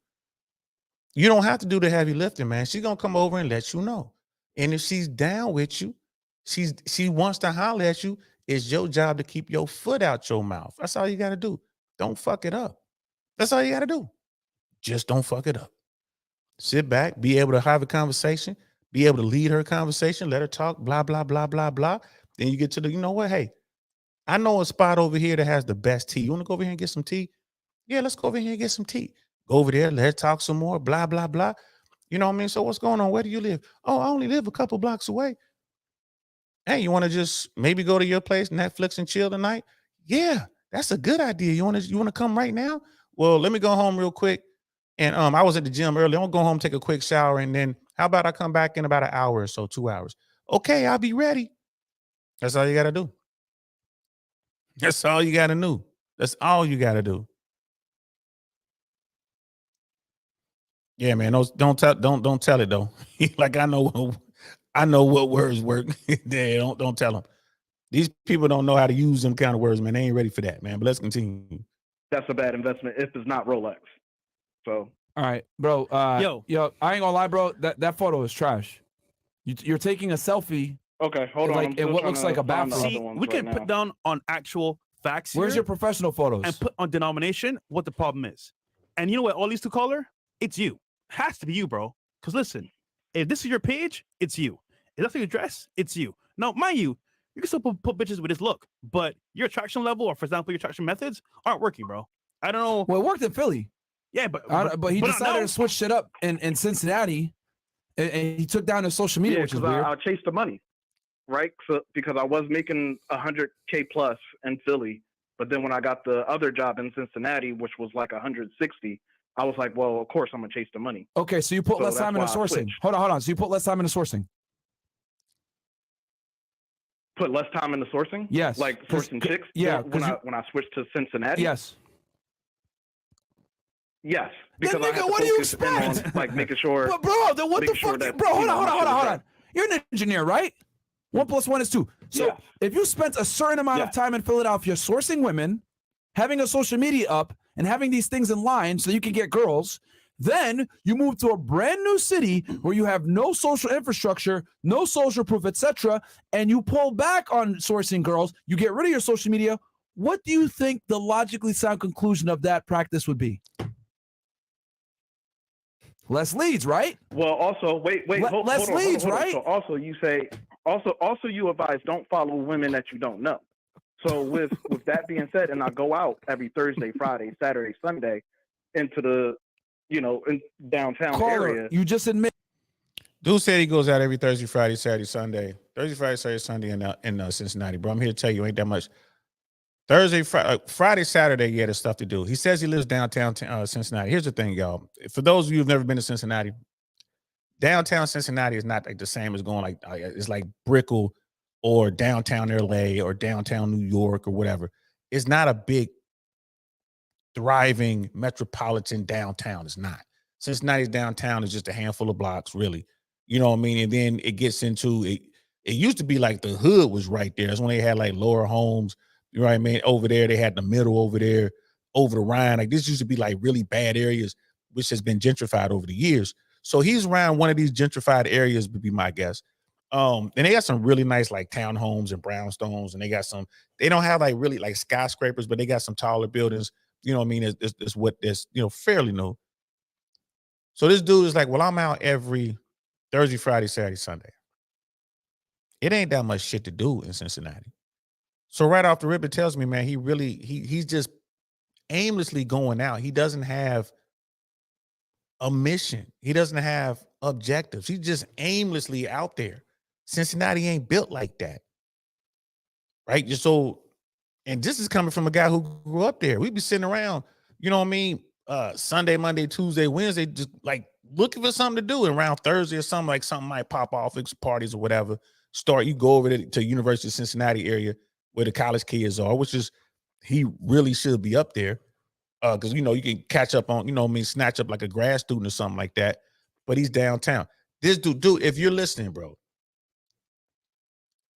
You don't have to do the heavy lifting, man. She's going to come over and let you know. And if she's down with you, she wants to holler at you, it's your job to keep your foot out your mouth. That's all you got to do. don't fuck it up. That's all you got to do. Just don't fuck it up. Sit back, be able to have a conversation, be able to lead her conversation, let her talk, blah, blah, blah, blah, blah. Then you get to the, you know what? Hey, I know a spot over here that has the best tea. You want to go over here and get some tea? Yeah, let's go over here and get some tea. Go over there, let's talk some more, blah, blah, blah. You know what I mean? So what's going on? Where do you live? Oh, I only live a couple blocks away. Hey, you want to just maybe go to your place, Netflix and chill tonight? Yeah, that's a good idea. You want to come right now? Well, let me go home real quick. And I was at the gym earlier. I'll go home, take a quick shower, and then how about I come back in about an hour or so, 2 hours? Okay, I'll be ready. That's all you got to do. That's all you got to do. That's all you got to do. Yeah, man. Don't tell it though. Like I know what words work. Yeah, don't tell them. These people don't know how to use them kind of words, man. They ain't ready for that, man. But let's continue. That's a bad investment if it's not Rolex. So all right, bro. Yo, I ain't gonna lie, bro. That photo is trash. You're taking a selfie. Okay, hold on. Like in what looks like a bathroom. See, we can put down on actual facts. Where's here your professional photos? and put on denomination what the problem is. And you know what? All these two color, it's you. Has to be you, bro. Because listen, if this is your page, it's you. If that's your dress, it's you. Now, mind you can still put bitches with this look, but your attraction level, or for example, your attraction methods aren't working, bro. I don't know. Well, it worked in Philly. Yeah, but he but decided to switch shit up in Cincinnati, and he took down his social media, which is weird. I chased the money, right? So because I was making $100K plus in Philly, but then when I got the other job in Cincinnati, which was like 160, I was like, well, of course I'm gonna chase the money. Okay, so you put less time into sourcing. Hold on. So you put less time into sourcing. Put less time into sourcing? Yes. Like sourcing chicks? Yeah. When I switched to Cincinnati? Yes. Yes. Because then, I had nigga, to what do you focus in on, expect? like making sure. But bro, then what the sure fuck? Bro, hold on. You're an engineer, right? 1 + 1 is 2. So Yes. if you spent a certain amount of time in Philadelphia sourcing women, having a social media up, and having these things in line so you can get girls, then you move to a brand new city where you have no social infrastructure, no social proof, etc., and you pull back on sourcing girls, you get rid of your social media. What do you think the logically sound conclusion of that practice would be? Less leads, right? Well, also, wait, hold less on, leads, right? So also you say, also you advise don't follow women that you don't know. So with that being said, and I go out every Thursday, Friday, Saturday, Sunday into the, in downtown area. You just admit. Dude said he goes out every Thursday, Friday, Saturday, Sunday. Thursday, Friday, Saturday, Sunday in Cincinnati, bro. I'm here to tell you, ain't that much. Thursday, Friday, Saturday, yeah, there's stuff to do. He says he lives downtown Cincinnati. Here's the thing, y'all. For those of you who've never been to Cincinnati, downtown Cincinnati is not like the same as going like it's like Brickell or downtown LA or downtown New York or whatever. It's not a big, thriving metropolitan downtown. It's not. Cincinnati's downtown is just a handful of blocks, really. You know what I mean? And then it gets into it. It used to be like the hood was right there. That's when they had like lower homes. You know what I mean? Over there, they had the middle over there, over the Rhine. Like this used to be like really bad areas, which has been gentrified over the years. So he's around one of these gentrified areas, would be my guess. And they got some really nice like townhomes and brownstones, and they don't have like really like skyscrapers, but they got some taller buildings. You know what I mean? It's what this, fairly new. So this dude is like, well, I'm out every Thursday, Friday, Saturday, Sunday. It ain't that much shit to do in Cincinnati. So right off the rip, it tells me, man, he's just aimlessly going out. He doesn't have a mission. He doesn't have objectives. He's just aimlessly out there. Cincinnati ain't built like that. Right? So, and this is coming from a guy who grew up there. We'd be sitting around, you know what I mean? Sunday, Monday, Tuesday, Wednesday, just like looking for something to do. And around Thursday or something, like something might pop off, it's parties or whatever. You go over to University of Cincinnati area where the college kids are, which is, he really should be up there. Because, you can catch up on, snatch up like a grad student or something like that. But he's downtown. This dude, if you're listening, bro,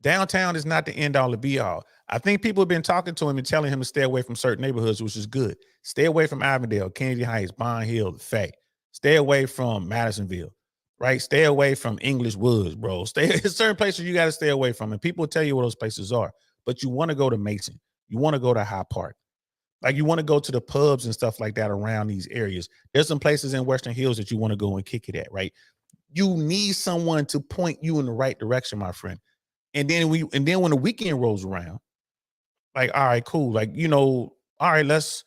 downtown is not the end all to be all. I think people have been talking to him and telling him to stay away from certain neighborhoods, which is good. Stay away from Avondale, Kennedy Heights, Bond Hill, the Fay. Stay away from Madisonville, right? Stay away from English Woods, bro. There's certain places you got to stay away from, and people will tell you where those places are. But you want to go to Mason. You want to go to High Park. Like you want to go to the pubs and stuff like that around these areas. There's some places in Western Hills that you want to go and kick it at, right? You need someone to point you in the right direction, my friend. And then when the weekend rolls around, like, all right, cool. Like, all right, let's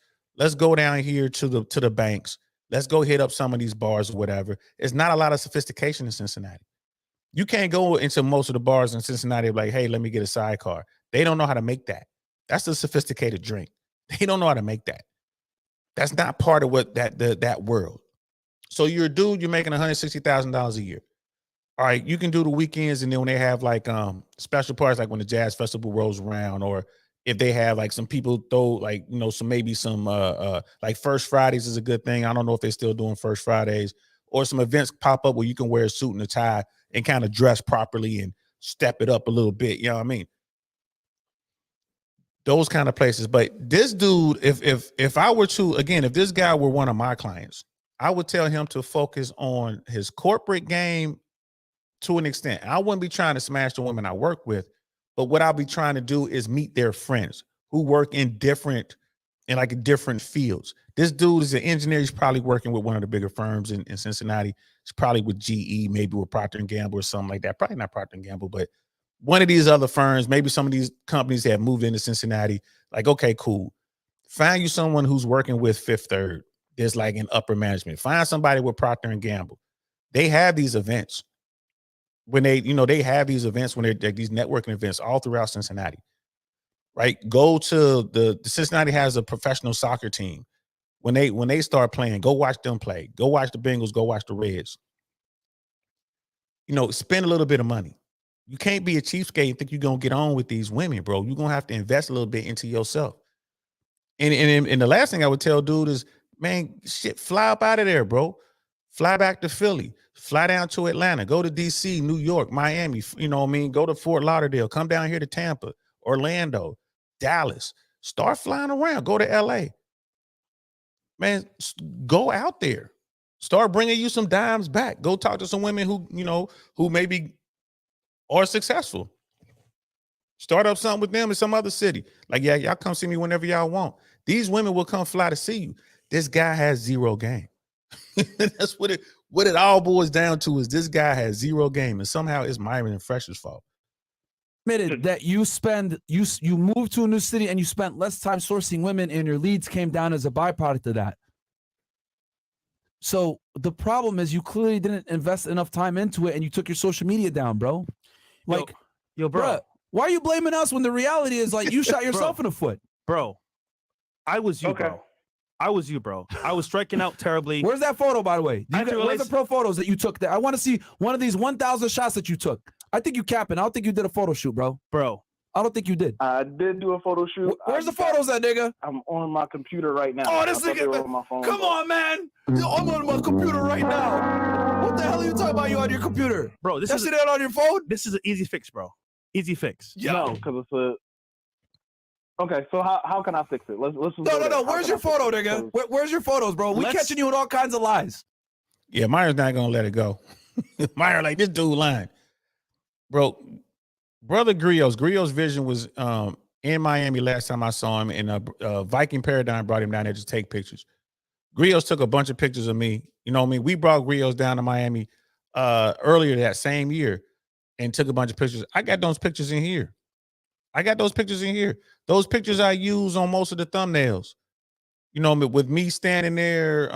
go down here to the banks. Let's go hit up some of these bars or whatever. There's not a lot of sophistication in Cincinnati. You can't go into most of the bars in Cincinnati like, hey, let me get a sidecar. They don't know how to make that. That's a sophisticated drink. They don't know how to make that. That's not part of what that world. So you're a dude, you're making $160,000 a year. All right, you can do the weekends, and then when they have like special parties, like when the jazz festival rolls around, or if they have like some people throw like some like First Fridays is a good thing. I don't know if they're still doing First Fridays, or some events pop up where you can wear a suit and a tie and kind of dress properly and step it up a little bit. You know what I mean? Those kind of places. But this dude, if I were to, again, if this guy were one of my clients, I would tell him to focus on his corporate game to an extent. I wouldn't be trying to smash the women I work with, but what I'll be trying to do is meet their friends who work in different fields. This dude is an engineer. He's probably working with one of the bigger firms in Cincinnati. He's probably with GE, maybe with Procter & Gamble or something like that. Probably not Procter & Gamble, but one of these other firms, maybe some of these companies that have moved into Cincinnati. Like, okay, cool. Find you someone who's working with Fifth Third. There's like in upper management. Find somebody with Procter & Gamble. They have these events. When they have these events, when they're these networking events all throughout Cincinnati, right? Go to the Cincinnati has a professional soccer team. When they start playing, go watch them play. Go watch the Bengals. Go watch the Reds. Spend a little bit of money. You can't be a cheapskate and think you're gonna get on with these women, bro. You're gonna have to invest a little bit into yourself. And the last thing I would tell dude is, man, shit, fly up out of there, bro. Fly back to Philly. Fly down to Atlanta. Go to DC, New York, Miami. Go to Fort Lauderdale. Come down here to Tampa, Orlando, Dallas. Start flying around. Go to LA. Man, go out there. Start bringing you some dimes back. Go talk to some women who maybe are successful. Start up something with them in some other city. Like, yeah, y'all come see me whenever y'all want. These women will come fly to see you. This guy has zero game. That's what it all boils down to, is this guy has zero game, and somehow it's Myron and Fresh's fault. Admitted that you moved to a new city and you spent less time sourcing women, and your leads came down as a byproduct of that. So the problem is you clearly didn't invest enough time into it, and you took your social media down, bro. Like, yo, bro, bruh, why are you blaming us when the reality is like you shot yourself in the foot? Bro, I was you, bro. I was you, bro. I was striking out terribly. Where's that photo, by the way? Where's the pro photos that you took? I want to see one of these 1,000 shots that you took. I think you capping. I don't think you did a photo shoot, bro. I don't think you did. I did do a photo shoot. Where's the photos at, nigga? I'm on my computer right now. Oh, this nigga. On my phone. Come on, man. Yo, I'm on my computer right now. What the hell are you talking about? You on your computer? Bro, that shit ain't on your phone? This is an easy fix, bro. Easy fix. Yeah. No, because it's a... Okay, so how can I fix it? Let's No. Where's your photo, nigga? Where's your photos, bro? We catching you with all kinds of lies. Yeah, Myron's not gonna let it go. Myron, like, this dude lying. Bro, brother Griot's vision was in Miami last time I saw him, and Viking Paradigm brought him down there to take pictures. Griot's took a bunch of pictures of me. You know what I mean? We brought Griot's down to Miami earlier that same year and took a bunch of pictures. I got those pictures in here. Those pictures I use on most of the thumbnails. With me standing there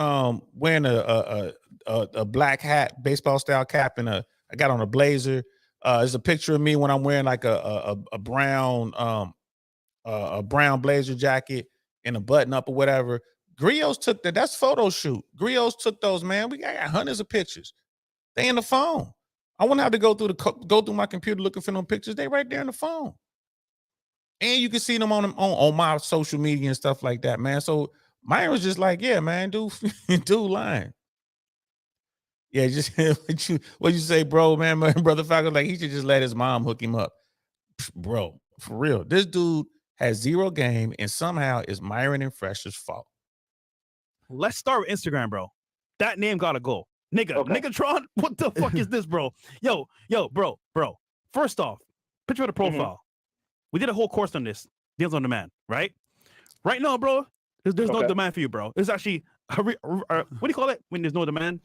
wearing a black hat, baseball style cap, and I got on a blazer. There's a picture of me when I'm wearing like a brown blazer jacket and a button up or whatever. Griot's took that. That's photo shoot. Griot's took those, man. I got hundreds of pictures. They in the phone. I wouldn't have to go through my computer looking for them pictures. They right there in the phone. And you can see them on my social media and stuff like that, man. So Myron was just like, yeah, man, dude lying. Yeah, just what you say, bro, man. My brother Falcon, like, he should just let his mom hook him up. Bro, for real. This dude has zero game, and somehow it's Myron and Fresh's fault. Let's start with Instagram, bro. That name gotta go. Niggatron, what the fuck is this, bro? Yo, bro. First off, picture of the profile. We did a whole course on this, Deals on Demand, right? Right now, bro, There's no Okay. demand for you, bro. It's actually what do you call it when there's no demand?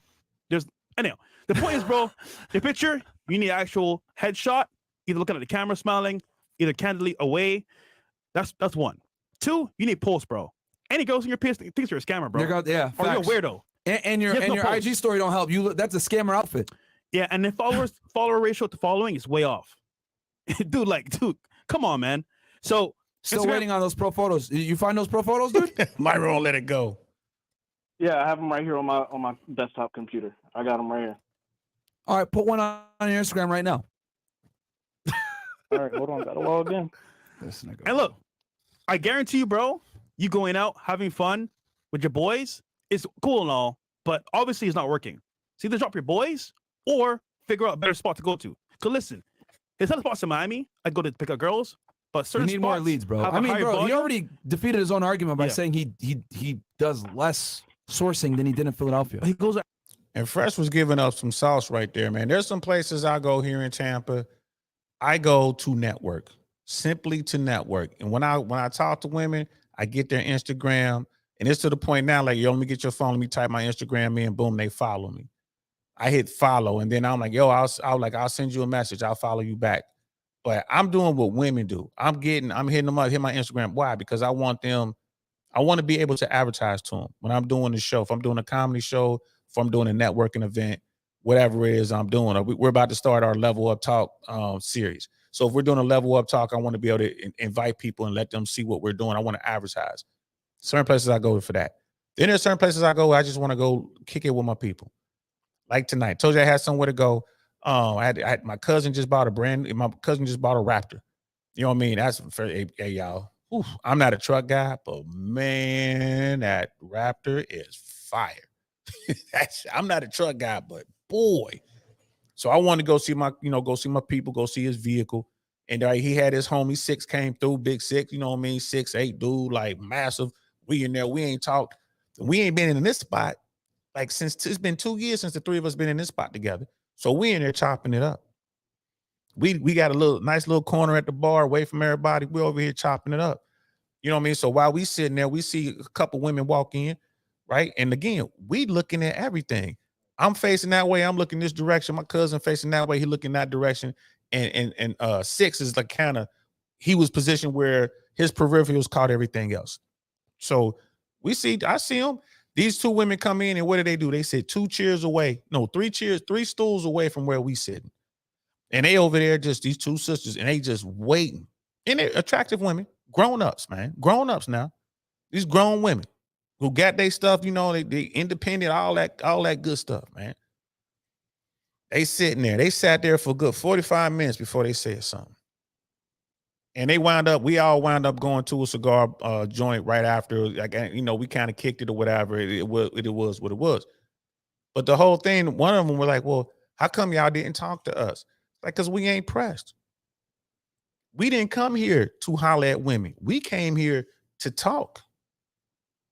There's anyhow. The point is, bro, the picture you need actual headshot, either looking at the camera, smiling, either candidly away. That's one. Two, you need post, bro. Any girls in your piss thinks you're a scammer, bro. Yeah, Or you're a facts. weirdo. And your Yes, no your post. IG story don't help you. That's a scammer outfit. Yeah, and then follower ratio to following is way off. dude, come on, man. So Still Instagram- waiting on those pro photos. You find those pro photos, dude? Myron won't let it go. Yeah, I have them right here on my desktop computer. I got them right here. All right, put one on your Instagram right now. All right, hold on. Gotta log in. This nigga. And look, I guarantee you, bro, you going out having fun with your boys is cool and all, but obviously it's not working. So either drop your boys or figure out a better spot to go to. Because listen, there's other spots in Miami I go to pick up girls, but You certain need more spots leads, bro. have I a mean, higher bro, he volume. already defeated his own argument by Yeah. saying he does less sourcing than he did in Philadelphia. He goes, And Fresh was giving up some sauce right there, man. There's some places I go here in Tampa. I go to network, simply to network. And when I talk to women, I get their Instagram, and it's to the point now, like, yo, let me get your phone, let me type my Instagram in, boom, they follow me. I hit follow, and then I'm like, yo, I'll send you a message, I'll follow you back. But I'm doing what women do. I'm hitting them up, hit my Instagram. Why? Because I want to be able to advertise to them when I'm doing the show. If I'm doing a comedy show, if I'm doing a networking event, whatever it is I'm doing. We're about to start our Level Up Talk series. So if we're doing a Level Up Talk, I want to be able to invite people and let them see what we're doing. I want to advertise. Certain places I go for that. Then there's certain places I go, I just want to go kick it with my people. Like tonight. Told you I had somewhere to go. I had my cousin just bought a Raptor. You know what I mean? That's for hey y'all. Oof, I'm not a truck guy, but man, that Raptor is fire. I'm not a truck guy, but boy. So I wanted to go see my people, go see his vehicle. And he had his homie Six came through, big Six, you know what I mean? 6'8" dude, like massive. We in there, we ain't talked. We ain't been in this spot like since it's been 2 years since the three of us been in this spot together. So we in there chopping it up. We got a nice little corner at the bar away from everybody. We over here chopping it up. You know what I mean? So while we sitting there, we see a couple women walk in, right? And again, we looking at everything. I'm facing that way. I'm looking this direction. My cousin facing that way. He looking that direction. And Six is like he was positioned where his peripherals caught everything else. So I see him. These two women come in, and what do? They sit 3 stools away from where we sitting. And they over there, just these two sisters, and they just waiting. And they're attractive women, grown-ups, man. Grown-ups now. These grown women who got their stuff, they independent, all that good stuff, man. They sitting there. They sat there for a good 45 minutes before they said something. And we all wound up going to a cigar joint right after. Like, we kind of kicked it or whatever. It was what it was. But the whole thing, one of them were like, well, how come y'all didn't talk to us? Like, because we ain't pressed. We didn't come here to holler at women. We came here to talk.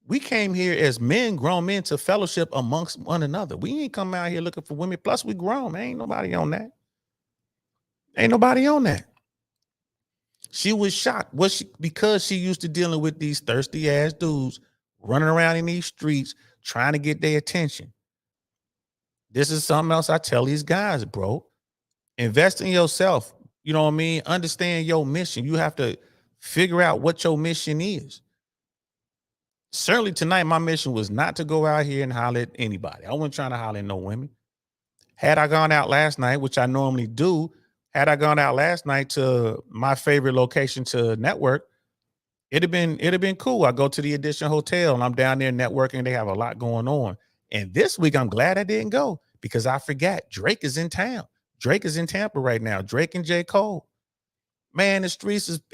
We came here as men, grown men, to fellowship amongst one another. We ain't come out here looking for women. Plus, we grown, man. Ain't nobody on that. She was shocked. Because she used to dealing with these thirsty ass dudes running around in these streets trying to get their attention. This is something else I tell these guys, bro. Invest in yourself. You know what I mean? Understand your mission. You have to figure out what your mission is. Certainly tonight, my mission was not to go out here and holler at anybody. I wasn't trying to holler at no women. Had I gone out last night, which I normally do, had I gone out last night to my favorite location to network, it'd have been cool. I go to the Edition Hotel and I'm down there networking. They have a lot going on. And this week, I'm glad I didn't go because I forgot Drake is in town. Drake is in Tampa right now. Drake and J. Cole. Man,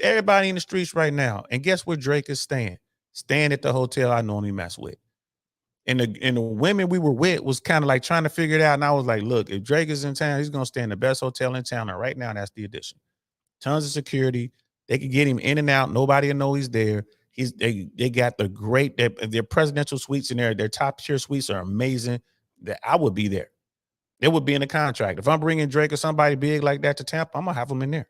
everybody in the streets right now. And guess where Drake is staying? Staying at the hotel I normally mess with. And the women we were with was kind of like trying to figure it out. And I was like, look, if Drake is in town, he's going to stay in the best hotel in town. And right now, that's the Edition. Tons of security. They can get him in and out. Nobody will know he's there. They got their presidential suites in there. Their top tier suites are amazing. That I would be there. It would be in the contract. If I'm bringing Drake or somebody big like that to Tampa, I'm going to have them in there.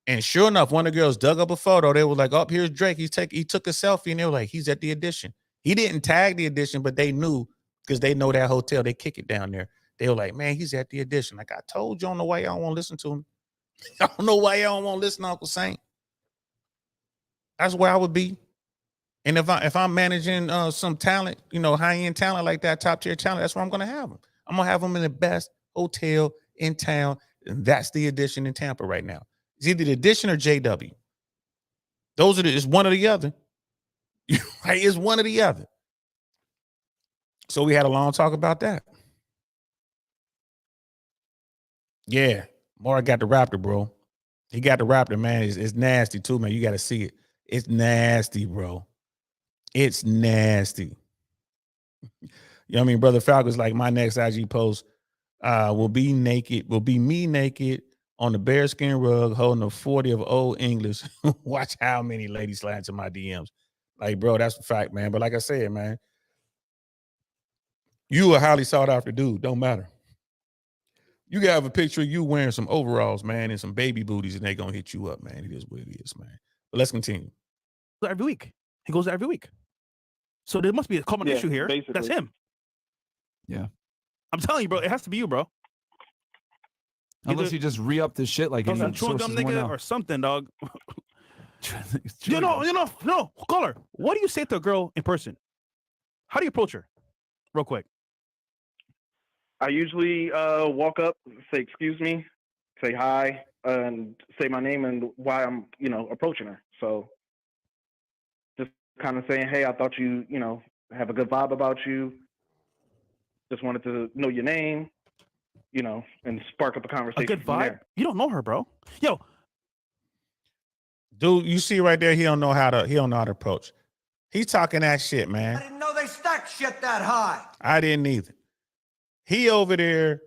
And sure enough, one of the girls dug up a photo. They were like, "Oh, here's Drake. He took a selfie," and they were like, "He's at the Edition." He didn't tag the Edition, but they knew because they know that hotel. They kick it down there. They were like, "Man, he's at the Edition." Like I told you on the way, y'all won't listen to him. I don't know why y'all won't listen to Uncle Saint. That's where I would be. And if I'm managing some talent, high end talent like that, top tier talent, that's where I'm gonna have them. I'm gonna have them in the best hotel in town, and that's the Edition in Tampa right now. It's either the Edition or JW. It's one or the other. Right? It's one or the other. So we had a long talk about that. Yeah, Maury got the Raptor, bro. He got the Raptor, man. It's nasty too, man. You got to see it. It's nasty, bro. It's nasty. You know what I mean? Brother Falcon's like, my next IG post will be me naked on the bearskin rug holding a 40 of Old English. Watch how many ladies slide into my DMs. Like, bro, that's a fact, man. But like I said, man, you a highly sought after dude. Don't matter. You can have a picture of you wearing some overalls, man, and some baby booties, and they gonna hit you up, man. It is what it is, man. But let's continue. Every week. He goes there every week. So there must be a common issue here. Basically. That's him. Yeah. I'm telling you, bro. It has to be you, bro. Unless you just re-up this shit like any chewing gum nigga or something, dog. No. Caller, what do you say to a girl in person? How do you approach her? Real quick. I usually walk up, say excuse me, say hi, and say my name and why I'm, approaching her. So just kind of saying, hey, I thought you, have a good vibe about you. Just wanted to know your name, and spark up a conversation. A good vibe? You don't know her, bro. Yo. Dude, you see right there, he don't know how to approach. He's talking that shit, man. I didn't know they stacked shit that high. I didn't either. He over there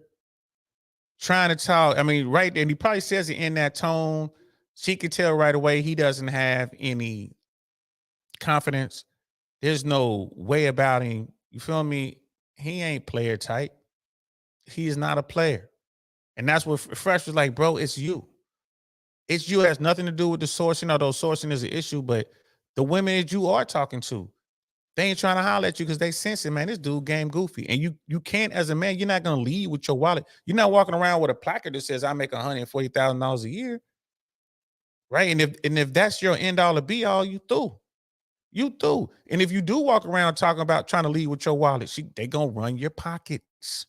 trying to talk. I mean, right there, and he probably says it in that tone. She could tell right away he doesn't have any confidence. There's no way about him. You feel me? He ain't player type. He is not a player. And that's what Fresh was like, bro, it's you. It's you. It has nothing to do with the sourcing, although sourcing is an issue, but the women that you are talking to, they ain't trying to holler at you because they sense it, man. This dude game goofy. And you can't, as a man, you're not going to lead with your wallet. You're not walking around with a placard that says, I make $140,000 a year. Right? And if that's your end all or be all, you through. You through. And if you do walk around talking about trying to lead with your wallet, they going to run your pockets.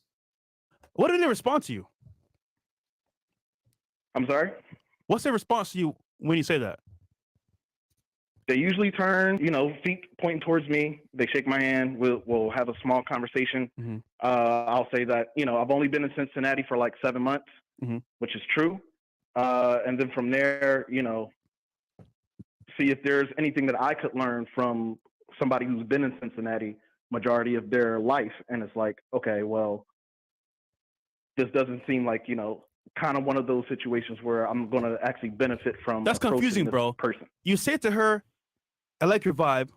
What did they respond to you? I'm sorry? What's their response to you when you say that? They usually turn, feet pointing towards me. They shake my hand. We'll have a small conversation. Mm-hmm. I'll say that, I've only been in Cincinnati for like 7 months, which is true. And then from there, see if there's anything that I could learn from somebody who's been in Cincinnati majority of their life. And it's like, okay, well, this doesn't seem like, kind of one of those situations where I'm going to actually benefit from. That's confusing, bro. Person. You say to her, I like your vibe.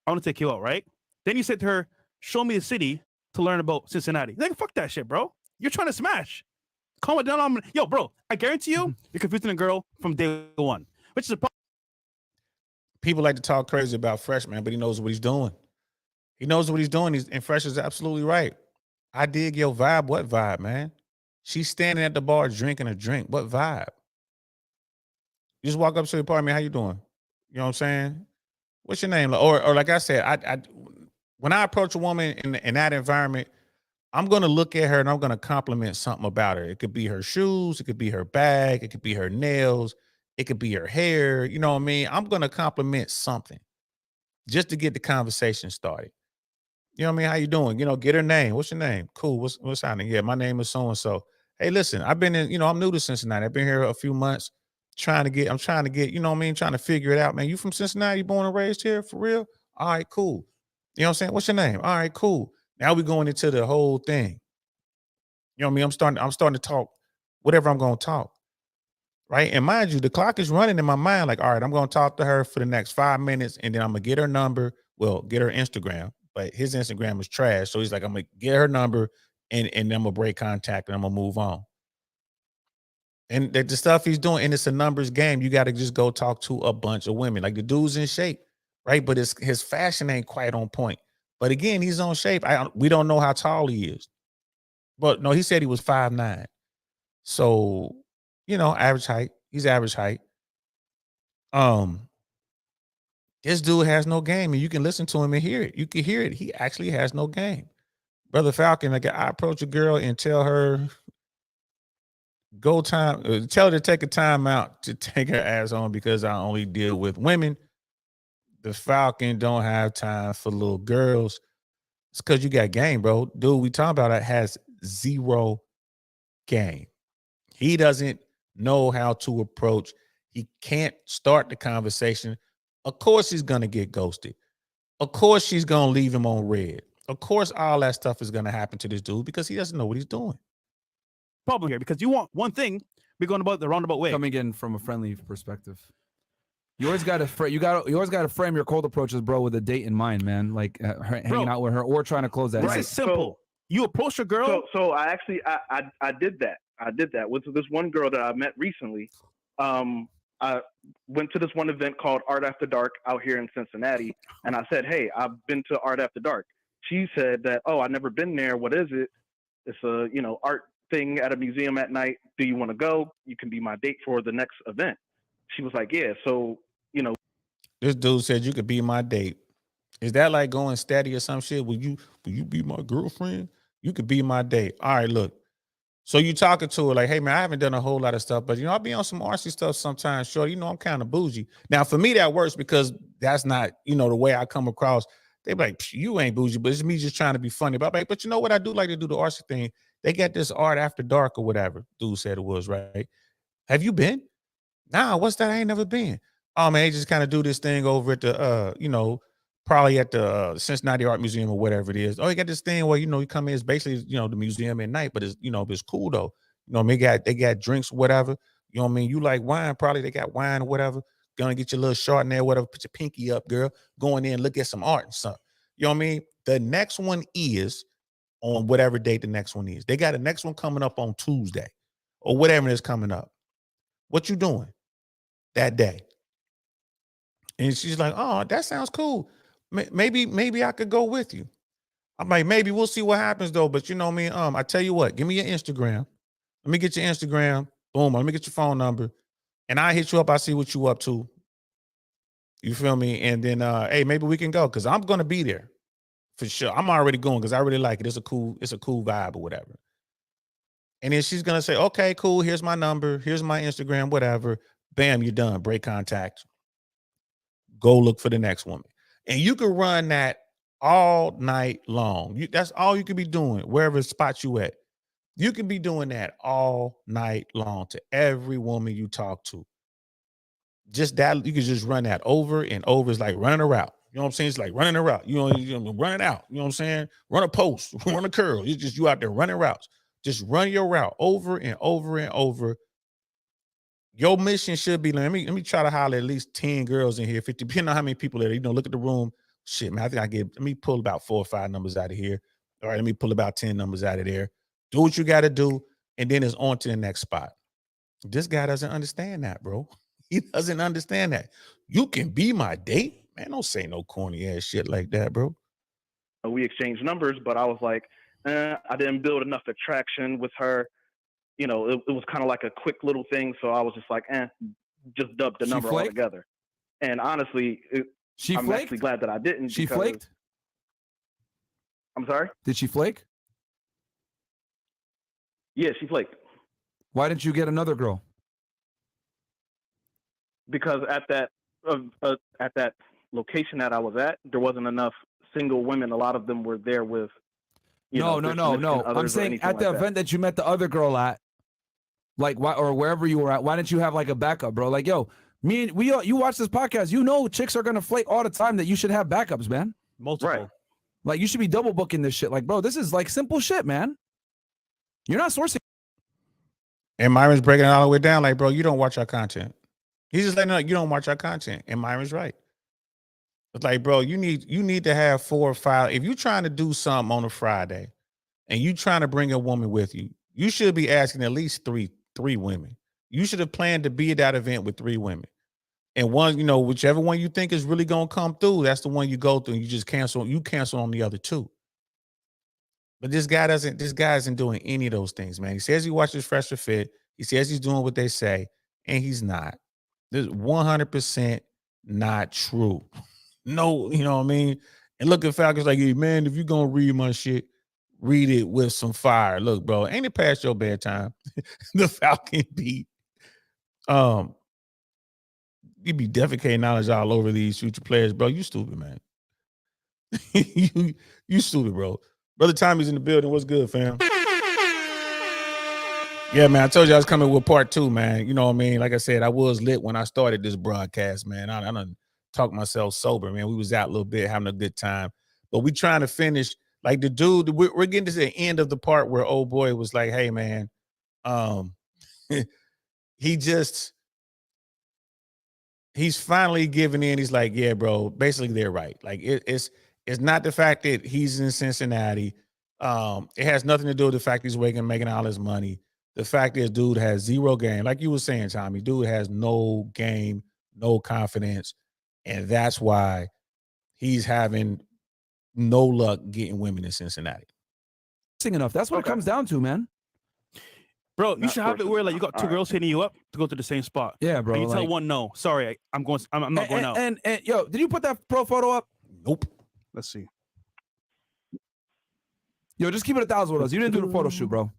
I want to take you out, right? Then you said to her, show me the city to learn about Cincinnati. Like, fuck that shit, bro. You're trying to smash. Calm it down. Yo, bro, I guarantee you, you're confusing a girl from day one, which is a problem. People like to talk crazy about Fresh, man, but he knows what he's doing. He knows what he's doing. And Fresh is absolutely right. I dig your vibe. What vibe, man? She's standing at the bar drinking a drink. What vibe? You just walk up to the apartment. How you doing? You know what I'm saying? What's your name? Or like I said, I when I approach a woman in that environment, I'm going to look at her and I'm going to compliment something about her. It could be her shoes. It could be her bag. It could be her nails. It could be her hair. You know what I mean? I'm going to compliment something just to get the conversation started. You know what I mean? How you doing? Get her name. What's your name? Cool. What's happening? Yeah, my name is so-and-so. Hey, listen, I've been in, I'm new to Cincinnati. I've been here a few months trying to get, you know what I mean? Trying to figure it out, man. You from Cincinnati, born and raised here for real? All right, cool. You know what I'm saying? What's your name? All right, cool. Now we're going into the whole thing. You know what I mean? I'm starting to talk whatever I'm going to talk. Right. And mind you, the clock is running in my mind. Like, all right, I'm going to talk to her for the next 5 minutes and then I'm going to get her number. Well, get her Instagram, but his Instagram is trash. So he's like, I'm going to get her number and I'm going to break contact and I'm going to move on. And the stuff he's doing, and it's a numbers game. You got to just go talk to a bunch of women. Like the dude's in shape, right? But his fashion ain't quite on point. But again, he's on shape. We don't know how tall he is. But no, he said he was 5'9". So, average height. He's average height. This dude has no game, and you can listen to him and hear it. You can hear it. He actually has no game. Brother Falcon, like I approach a girl and tell her tell her to take a time out to take her ass on because I only deal with women. The Falcon don't have time for little girls. It's because you got game, bro. Dude, we talking about it has zero game. He doesn't know how to approach. He can't start the conversation. Of course he's going to get ghosted. Of course she's going to leave him on red. Of course all that stuff is going to happen to this dude because he doesn't know what he's doing. Problem here, because you want one thing, we're going about the roundabout way. Coming in from a friendly perspective. You always got to frame your cold approaches, bro, with a date in mind, man. Like hanging out with her or trying to close that. This date. is simple. You approach a girl. So I actually I did that. I did that with this one girl that I met recently. I went to this one event called Art After Dark out here in Cincinnati, and I said, "Hey, I've been to Art After Dark." She said that, "Oh, I've never been there. What is it?" It's a art thing at a museum at night. Do you want to go? You can be my date for the next event. She was like, "Yeah." So this dude said you could be my date. Is that like going steady or some shit? Will you be my girlfriend? You could be my date. All right, look. So you talking to her like, hey man, I haven't done a whole lot of stuff, but I'll be on some RC stuff sometimes. Sure, I'm kind of bougie. Now for me that works because that's not the way I come across. They be like, you ain't bougie, but it's me just trying to be funny. But I'm like, but you know what? I do like to do the RC thing. They got this Art After Dark or whatever. Dude said it was, right? Have you been? Nah, what's that? I ain't never been. Oh man, they just kind of do this thing over at the probably at the Cincinnati Art Museum or whatever it is. Oh, you got this thing where you come in, it's basically the museum at night, but it's it's cool though. They got drinks, whatever. You know what I mean? You like wine, probably they got wine or whatever. Gonna get your little Chardonnay, whatever, put your pinky up, girl. Go in there and look at some art and stuff. You know what I mean? The next one is on whatever date the next one is. They got a next one coming up on Tuesday or whatever is coming up. What you doing that day? And she's like, oh, that sounds cool. Maybe I could go with you. I'm like, maybe we'll see what happens though. But you know me, I tell you what, give me your Instagram. Let me get your Instagram. Boom, let me get your phone number. And I hit you up. I see what you up to. You feel me? And then hey, maybe we can go because I'm gonna be there for sure. I'm already going because I really like it. It's a cool vibe or whatever. And then she's gonna say, okay, cool. Here's my number, here's my Instagram, whatever. Bam, you're done. Break contact. Go look for the next woman. And you can run that all night long. That's all you can be doing, wherever spot you at. You can be doing that all night long to every woman you talk to. Just that, you can just run that over and over. It's like running a route. You know what I'm saying? It's like running a route. You run it out. You know what I'm saying? Run a post, run a curl. You out there running routes. Just run your route over and over and over. Your mission should be, let me try to holler at least 10 girls in here, 50, depending on how many people there. Look at the room. Shit, man, I think let me pull about 4 or 5 numbers out of here. All right, let me pull about 10 numbers out of there. Do what you got to do, and then it's on to the next spot. This guy doesn't understand that, bro. He doesn't understand that. You can be my date? Man, don't say no corny ass shit like that, bro. We exchanged numbers, but I was like, I didn't build enough attraction with her. It was kind of like a quick little thing. So I was just like, just dub the number altogether. And honestly, I'm actually glad that I didn't. She flaked? I'm sorry? Did she flake? Yeah, she flaked. Why didn't you get another girl? Because at that location that I was at, there wasn't enough single women. A lot of them were there with No. I'm saying at the event that you met the other girl at, like why, or wherever you were at, why didn't you have like a backup, bro? Like, yo, you watch this podcast, chicks are gonna flake all the time. That you should have backups, man. Multiple. Right. Like you should be double booking this shit. Like, bro, this is like simple shit, man. You're not sourcing. And Myron's breaking it all the way down. Like, bro, you don't watch our content. He's just letting you don't watch our content. And Myron's right. It's like, bro, you need to have 4 or 5. If you're trying to do something on a Friday and you trying to bring a woman with you, you should be asking at least three women. You should have planned to be at that event with 3 women. And one, you know, whichever one you think is really gonna come through, that's the one you go through and you just cancel on the other 2. But this guy isn't doing any of those things, man. He says he watches Fresh or Fit. He says he's doing what they say, and he's not. This is 100% not true. No, you know what I mean? And look at Falcons like, hey, man, if you're going to read my shit, read it with some fire. Look, bro, ain't it past your bedtime? The Falcon beat. You be defecating knowledge all over these future players, bro. You stupid, man. you stupid, bro. Brother Tommy's in the building. What's good, fam? Yeah, man. I told you I was coming with part 2, man. You know what I mean? Like I said, I was lit when I started this broadcast, man. I done talked myself sober, man. We was out a little bit having a good time. But we trying to finish. Like the dude, we're getting to the end of the part where old boy was like, hey, man, he's finally giving in. He's like, yeah, bro, basically they're right. Like it's not the fact that he's in Cincinnati. It has nothing to do with the fact he's making all his money. The fact is, dude has 0 game. Like you were saying, Tommy, dude has no game, no confidence. And that's why he's having no luck getting women in Cincinnati. Enough. That's what it comes down to, man. Bro, you should have it where like you got 2 girls hitting you up to go to the same spot. Yeah, bro. And you tell one no. Sorry, I'm not going out. And yo, did you put that pro photo up? Nope. Let's see. Yo, just keep it 1,000 with us. You didn't do the photo shoot, bro.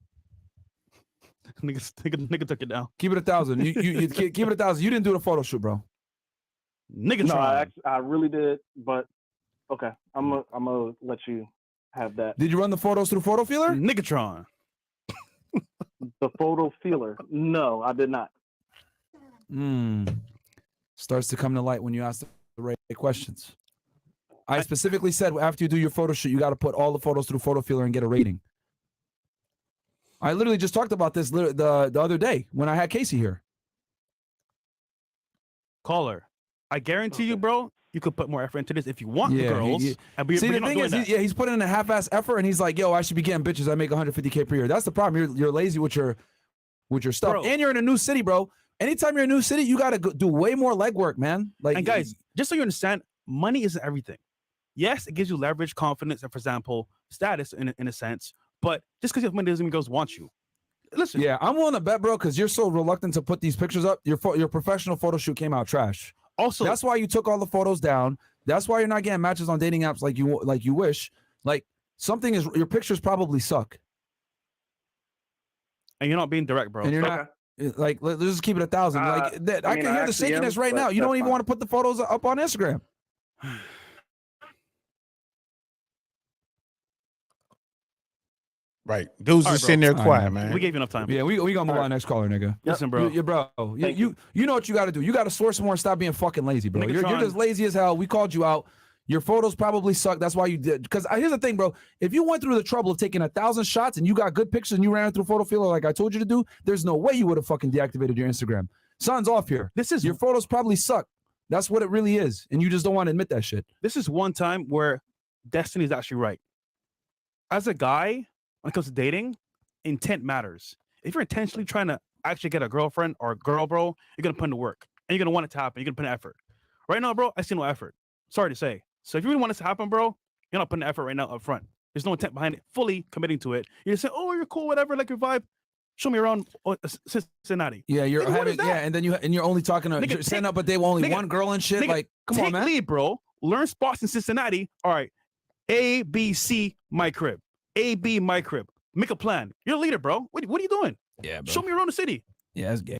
Nigga took it down. Keep it 1,000. You keep it 1,000. You didn't do the photo shoot, bro. Nigga, no, I really did, but okay, I'm gonna let you have that. Did you run the photos through Photo Feeler? Niggatron. The photo feeler? No, I did not. Starts to come to light when you ask the right questions. I specifically said after you do your photo shoot, you got to put all the photos through Photo Feeler and get a rating. I literally just talked about this the other day when I had Casey here. Caller, I guarantee you, bro, you could put more effort into this if you want the girls. See, but the you're not thing doing is, that. he's putting in a half-ass effort, and he's like, "Yo, I should be getting bitches. I make 150K per year." That's the problem. You're lazy with your stuff, Bro. and you're in a new city, bro. Anytime you're in a new city, you got to do way more legwork, man. Like, And guys, just so you understand, money isn't everything. Yes, it gives you leverage, confidence, and for example, status in a sense. But just because you have money doesn't mean girls want you. Listen. Yeah, I'm willing to bet, bro, because you're so reluctant to put these pictures up. Your professional photo shoot came out trash. Also, that's why you took all the photos down. That's why you're not getting matches on dating apps like you wish. Like something is your pictures probably suck. And you're not being direct, bro. And you're not like let's just keep it 1,000. I can hear the shakiness right now. You don't even want to put the photos up on Instagram. Right. Dude's just sitting there quiet, man. We gave you enough time. Yeah, we gonna move on next caller, nigga. Listen, bro. You know what you got to do. You got to source more and stop being fucking lazy, bro. You're just lazy as hell. We called you out. Your photos probably suck. That's why you did. Because here's the thing, bro. If you went through the trouble of taking 1,000 shots and you got good pictures and you ran it through Photo Feeler like I told you to do, there's no way you would have fucking deactivated your Instagram. Sun's off here. Your photos probably suck. That's what it really is, and you just don't want to admit that shit. This is one time where destiny is actually right. As a guy, when it comes to dating, intent matters. If you're intentionally trying to actually get a girlfriend or a girl, bro, you're gonna put in the work and you're gonna want it to happen. You're gonna put in effort. Right now, bro, I see no effort. Sorry to say. So if you really want this to happen, bro, you're not putting the effort right now up front. There's no intent behind it, fully committing to it. You're just saying, oh, you're cool, whatever, like your vibe. Show me around Cincinnati. Yeah, you're having, and then you're only talking to setting up a day with only one girl and shit. Like, come on, man. Lead, bro. Learn spots in Cincinnati. All right. A, B, C, my crib. A, B, my crib. Make a plan. You're a leader, bro. What are you doing? Yeah, bro. Show me around the city. Yeah, that's gay.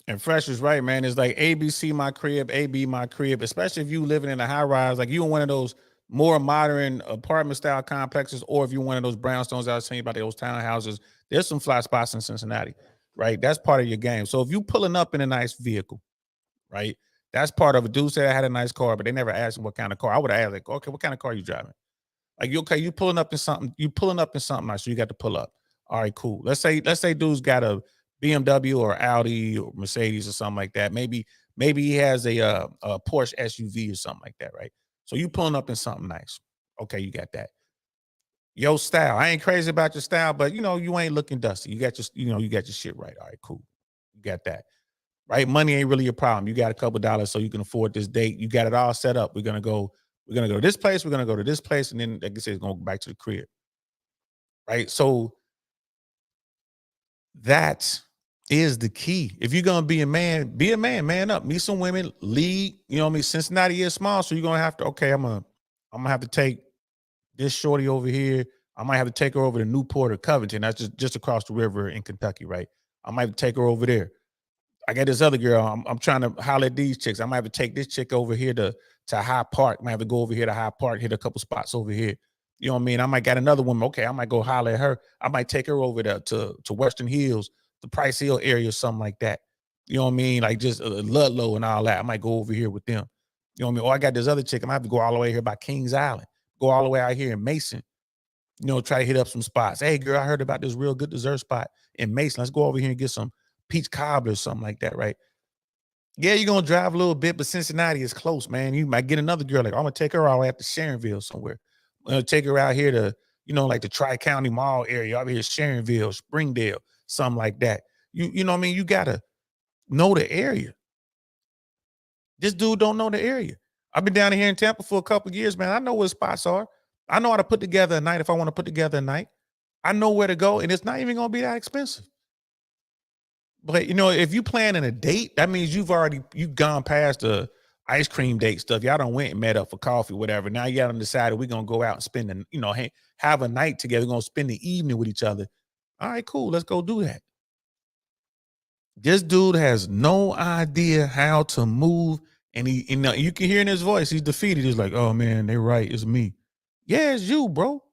And Fresh is right, man. It's like ABC my crib, AB my crib, especially if you living in a high rise, like you in one of those more modern apartment style complexes, or if you're one of those brownstones I was telling you about, those townhouses. There's some fly spots in Cincinnati, right? That's part of your game. So if you pulling up in a nice vehicle, right? That's part of it. Dude said I had a nice car, but they never asked him what kind of car. I would have asked, like, okay, what kind of car are you driving? Like, you pulling up in something nice, so you got to pull up. All right, cool. Let's say dude's got a BMW or Audi or Mercedes or something like that. Maybe he has a Porsche SUV or something like that, right? So you pulling up in something nice. Okay, you got that. Your style. I ain't crazy about your style, but you ain't looking dusty. You got your shit right. All right, cool. You got that, right? Money ain't really a problem. You got a couple dollars so you can afford this date. You got it all set up. We're gonna go to this place, we're gonna go to this place, and then like I said, it's gonna go back to the crib. Right. So that is the key. If you're gonna be a man, man up, meet some women, lead. You know what I mean? Cincinnati is small, so you're gonna have to, okay, I'm gonna have to take this shorty over here. I might have to take her over to Newport or Covington. That's just across the river in Kentucky, right? I might take her over there. I got this other girl. I'm trying to holler at these chicks. I might have to take this chick over here to High Park. I might have to go over here to High Park, hit a couple spots over here. You know what I mean? I might got another woman. Okay, I might go holler at her. I might take her over to Western Hills, the Price Hill area, or something like that. You know what I mean? Like just Ludlow and all that. I might go over here with them. You know what I mean? Or I got this other chick. I might have to go all the way here by Kings Island. Go all the way out here in Mason. You know, try to hit up some spots. Hey, girl, I heard about this real good dessert spot in Mason. Let's go over here and get some peach cobbler or something like that, right? Yeah, you're going to drive a little bit, but Cincinnati is close, man. You might get another girl. Like, I'm going to take her all the way up to Sharonville somewhere. I'm going to take her out here to, you know, like the Tri-County Mall area, over here, Sharonville, Springdale, something like that. You know what I mean? You got to know the area. This dude don't know the area. I've been down here in Tampa for a couple of years, man. I know where spots are. I know how to put together a night if I want to put together a night. I know where to go, and it's not even going to be that expensive. But, you know, if you planning a date, that means you've gone past the ice cream date stuff. Y'all done went and met up for coffee, whatever. Now y'all done decided we're going to go out and spend, have a night together. We're going to spend the evening with each other. All right, cool. Let's go do that. This dude has no idea how to move. And you can hear in his voice, he's defeated. He's like, oh man, they're right. It's me. Yeah, it's you, bro.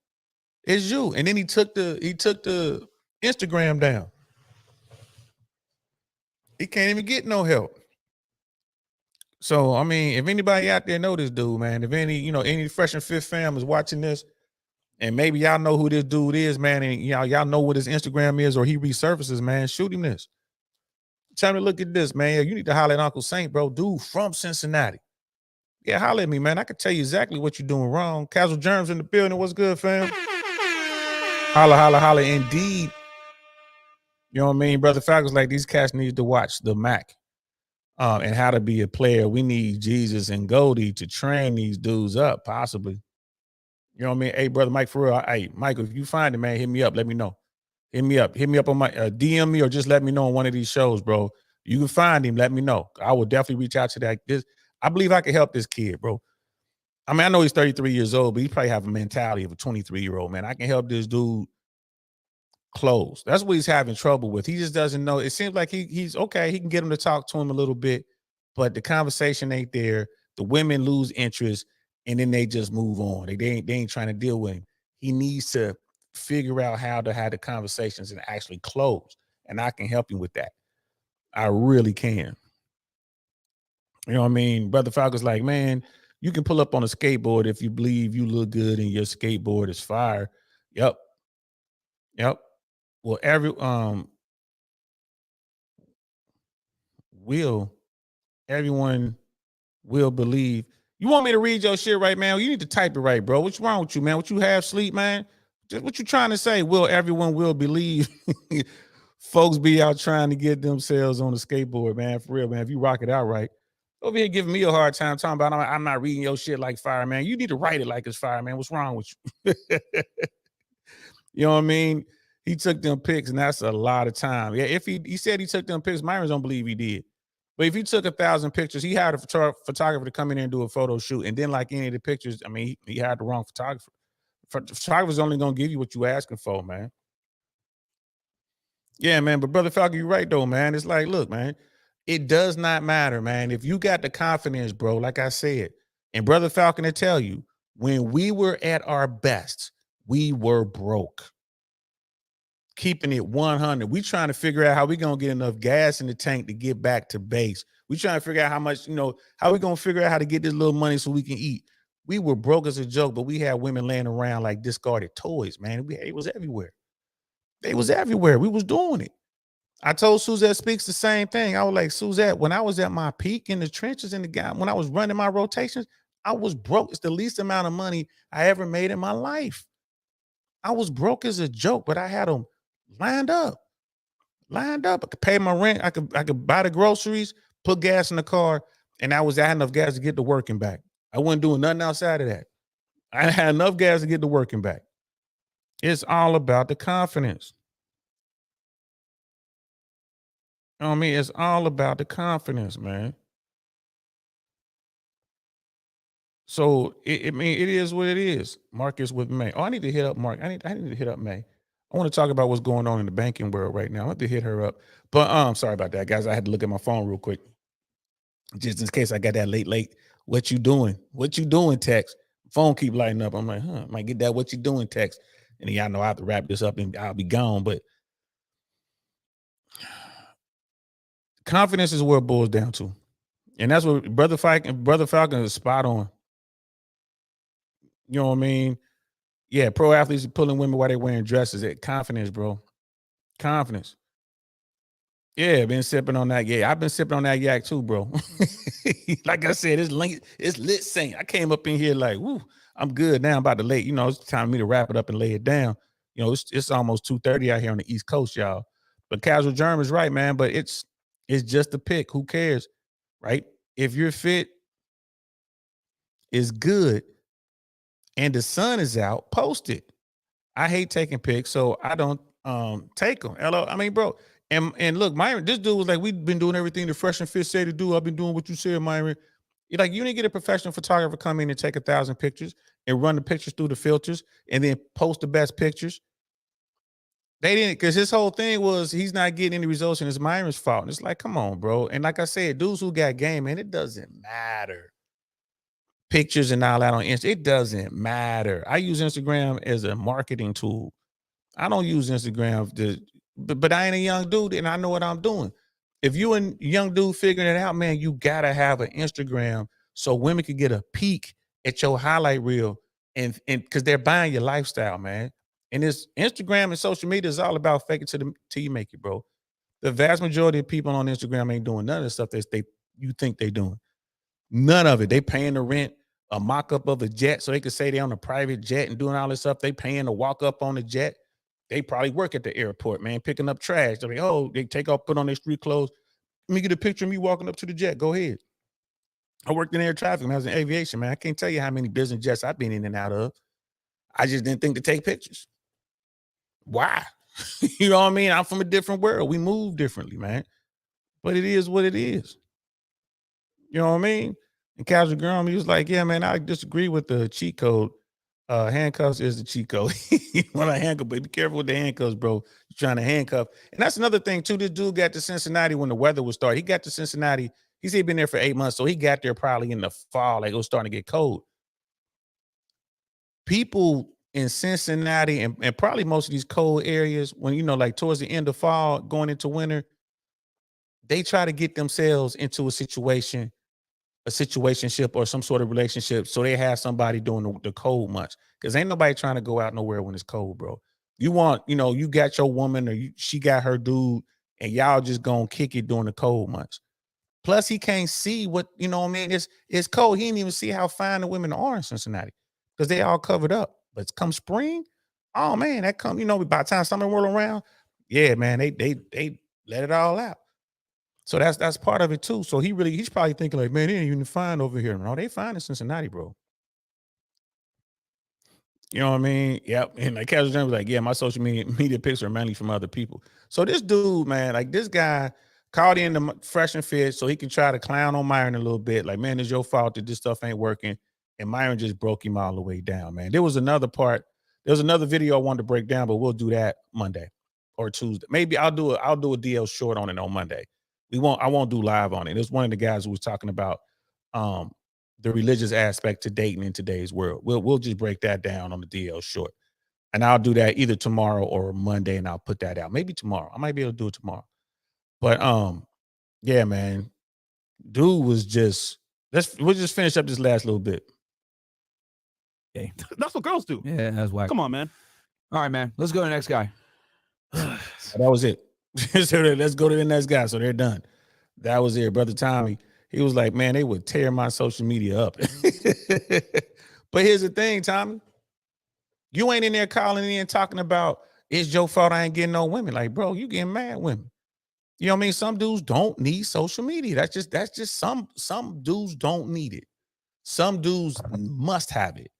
It's you. And then he took the Instagram down. He can't even get no help. So, I mean, if anybody out there know this dude, man, if any Fresh and Fifth fam is watching this, and maybe y'all know who this dude is, man, and y'all know what his Instagram is, or he resurfaces, man, shoot him this. Tell me, look at this, man. You need to holler at Uncle Saint, bro. Dude from Cincinnati. Yeah, holler at me, man. I can tell you exactly what you're doing wrong. Casual Germs in the building. What's good, fam? Holla, holla, holla. Indeed. You know what I mean? Brother Falcons, like, these cats need to watch the Mac and How to Be a Player. We need Jesus and Goldie to train these dudes up, possibly. You know what I mean? Hey, brother Mike, for real. Hey, Michael, if you find it, man, hit me up. Let me know. Hit me up on my DM me, or just let me know on one of these shows, bro. You can find him. Let me know. I will definitely reach out to that. I believe I can help this kid, bro. I mean, I know he's 33 years old, but he probably have a mentality of a 23-year-old, man. I can help this dude close. That's what he's having trouble with. He just doesn't know. It seems like he's okay. He can get him to talk to him a little bit, but the conversation ain't there. The women lose interest, and then they just move on. They ain't trying to deal with him. He needs to figure out how to have the conversations and actually close. And I can help you with that. I really can. You know what I mean? Brother Falcon's like, man, you can pull up on a skateboard if you believe you look good and your skateboard is fire. Yep. Well, everyone will believe. You want me to read your shit right, man? You need to type it right, bro. What's wrong with you, man? What you have sleep, man? Just what you trying to say? Will everyone will believe? Folks be out trying to get themselves on the skateboard, man. For real, man. If you rock it out right. Over here giving me a hard time talking about I'm not reading your shit like fire, man. You need to write it like it's fire, man. What's wrong with you? You know what I mean? He took them pics, and that's a lot of time. Yeah, if he said he took them pics, Myron don't believe he did. But if he took 1,000 pictures, he hired a photographer to come in there and do a photo shoot. And then, like any of the pictures, I mean, he hired the wrong photographer. Photographer's only gonna give you what you asking for, man. Yeah, man. But Brother Falcon, you're right though, man. It's like, look, man, it does not matter, man. If you got the confidence, bro, like I said, and Brother Falcon will tell you, when we were at our best, we were broke. Keeping it 100. We trying to figure out how we gonna get enough gas in the tank to get back to base. We trying to figure out how much, how we gonna figure out how to get this little money so we can eat. We were broke as a joke, but we had women laying around like discarded toys, man. It was everywhere. They was everywhere. We was doing it. I told Suzette Speaks the same thing. I was like, Suzette, when I was at my peak in the trenches when I was running my rotations, I was broke. It's the least amount of money I ever made in my life. I was broke as a joke, but I had them lined up. Lined up. I could pay my rent. I could buy the groceries, put gas in the car, and I had enough gas to get to work and back. I wasn't doing nothing outside of that. I had enough gas to get to work and back. It's all about the confidence. You know what I mean? It's all about the confidence, man. So I mean, it is what it is. Marcus with May. Oh, I need to hit up Mark. I need to hit up May. I want to talk about what's going on in the banking world right now. I have to hit her up. But sorry about that, guys. I had to look at my phone real quick. Just in case I got that late. What you doing? What you doing? Text. Phone keep lighting up. I'm like, might get that what you doing text. And y'all know I have to wrap this up and I'll be gone. But confidence is where it boils down to. And that's what Brother Falcon is spot on. You know what I mean? Yeah, pro athletes are pulling women while they're wearing dresses. Confidence, bro. Confidence. Yeah, been sipping on that. Yeah, I've been sipping on that yak too, bro. Like I said, it's lit saint. I came up in here like, woo, I'm good now. I'm about to lay. You know, it's time for me to wrap it up and lay it down. You know, it's almost 2:30 out here on the East Coast, y'all. But Casual Germ is right, man. But it's just a pick. Who cares, right? If you're fit, is good, and the sun is out, post it. I hate taking pics, so I don't take them. Hello, I mean, bro. And look, Myron, this dude was like, we've been doing everything the Fresh and Fit say to do. I've been doing what you said, Myron. You're like, you didn't get a professional photographer come in and take 1,000 pictures and run the pictures through the filters and then post the best pictures. They didn't, because his whole thing was he's not getting any results and it's Myron's fault. And it's like, come on, bro. And like I said, dudes who got game, man, it doesn't matter. Pictures and all that on Instagram, it doesn't matter. I use Instagram as a marketing tool. I don't use Instagram but I ain't a young dude and I know what I'm doing. If you a young dude figuring it out, man, you gotta have an Instagram so women can get a peek at your highlight reel and because they're buying your lifestyle, man. And this Instagram and social media is all about fake it till you make it, bro. The vast majority of people on Instagram ain't doing none of the stuff that you think they doing. None of it. They paying the rent, a mock-up of a jet so they could say they're on a private jet and doing all this stuff. They paying to walk up on the jet. They probably work at the airport, man, picking up trash. They're like, oh, they take off, put on their street clothes. Let me get a picture of me walking up to the jet. Go ahead. I worked in air traffic, man. I was in aviation, man. I can't tell you how many business jets I've been in and out of. I just didn't think to take pictures. Why? You know what I mean? I'm from a different world. We move differently, man. But it is what it is. You know what I mean? And Casual Girl, he was like, yeah, man, I disagree with the cheat code. Handcuffs is the cheat code. You want to handcuff, but be careful with the handcuffs, bro. You're trying to handcuff. And that's another thing, too. This dude got to Cincinnati when the weather was starting. He got to Cincinnati. He said he'd been there for 8 months, so he got there probably in the fall. Like, it was starting to get cold. People in Cincinnati and probably most of these cold areas, when, you know, like towards the end of fall, going into winter, they try to get themselves into a situationship or some sort of relationship so they have somebody during the cold months, because ain't nobody trying to go out nowhere when it's cold, bro. You want, you know, you got your woman or she got her dude and y'all just gonna kick it during the cold months. Plus he can't see what, you know what I mean? It's cold. He didn't even see how fine the women are in Cincinnati because they all covered up. But come spring, oh man, that come, you know, by the time summer roll around, yeah, man, they let it all out. So that's part of it too. So he's probably thinking like, man, they ain't even fine over here. No, they fine in Cincinnati, bro. You know what I mean? Yep. And like Casual Jam was like, yeah, my social media pics are mainly from other people. So this dude, man, like this guy called in the Fresh and Fit so he can try to clown on Myron a little bit. Like, man, it's your fault that this stuff ain't working. And Myron just broke him all the way down, man. There was another video I wanted to break down, but we'll do that Monday or Tuesday. Maybe I'll do a DL short on it on Monday. I won't do live on it. It was one of the guys who was talking about the religious aspect to dating in today's world. We'll just break that down on the DL short. And I'll do that either tomorrow or Monday, and I'll put that out. Maybe tomorrow. I might be able to do it tomorrow. But yeah, man. Dude was just we'll just finish up this last little bit. Okay. That's what girls do. Yeah, that's whack. Come on, man. All right, man. Let's go to the next guy. That was it. So let's go to the next guy. So they're done. That was it. Brother Tommy, he was like, man, they would tear my social media up. But here's the thing, Tommy. You ain't in there calling in talking about it's your fault I ain't getting no women. Like, bro, you getting mad women. You know what I mean? Some dudes don't need social media. That's just some dudes don't need it. Some dudes must have it.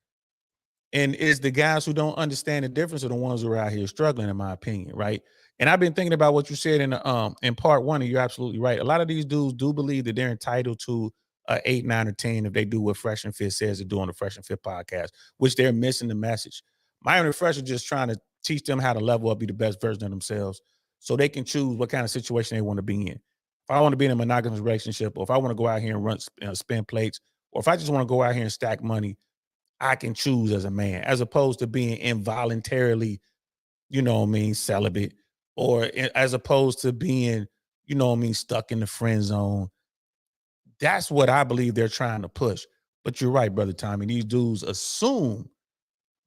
And it's the guys who don't understand the difference are the ones who are out here struggling, in my opinion, right? And I've been thinking about what you said in part one, and you're absolutely right. A lot of these dudes do believe that they're entitled to 8, 9, or 10 if they do what Fresh and Fit says to do on the Fresh and Fit podcast, which they're missing the message. Myron and Fresh are just trying to teach them how to level up, be the best version of themselves, so they can choose what kind of situation they want to be in. If I want to be in a monogamous relationship, or if I want to go out here and run spin plates, or if I just want to go out here and stack money, I can choose as a man, as opposed to being involuntarily, you know what I mean, celibate, or as opposed to being, you know what I mean, stuck in the friend zone. That's what I believe they're trying to push. But you're right, brother Tommy. These dudes assume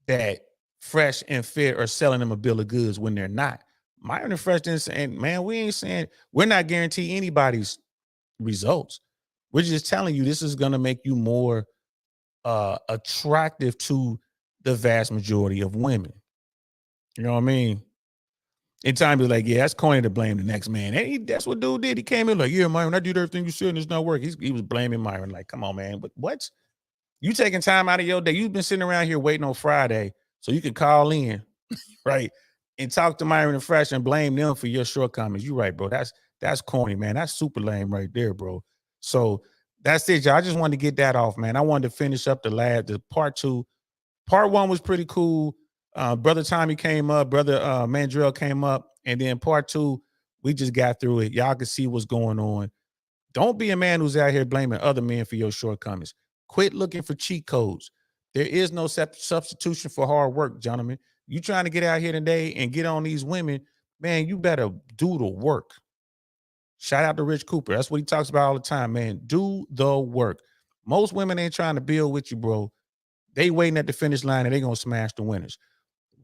that Fresh and Fit are selling them a bill of goods when they're not. Myron and Fresh didn't say, and man, we ain't saying, we're not guaranteeing anybody's results. We're just telling you this is going to make you more attractive to the vast majority of women. You know what I mean? In time, be like, yeah, that's corny to blame the next man. And that's what dude did. He came in like, yeah, Myron, I did everything you said and it's not working. He was blaming Myron. Like, come on, man. But what? You taking time out of your day. You've been sitting around here waiting on Friday so you can call in, right? And talk to Myron and Fresh and blame them for your shortcomings. You're right, bro. That's corny, man. That's super lame right there, bro. So that's it, y'all. I just wanted to get that off, man. I wanted to finish up the part two. Part one was pretty cool. Brother Tommy came up, brother Mandrell came up, and then part two, we just got through it. Y'all can see what's going on. Don't be a man who's out here blaming other men for your shortcomings. Quit looking for cheat codes. There is no substitution for hard work, gentlemen. You trying to get out here today and get on these women, man, you better do the work. Shout out to Rich Cooper. That's what he talks about all the time, man. Do the work. Most women ain't trying to build with you, bro. They waiting at the finish line and they gonna smash the winners.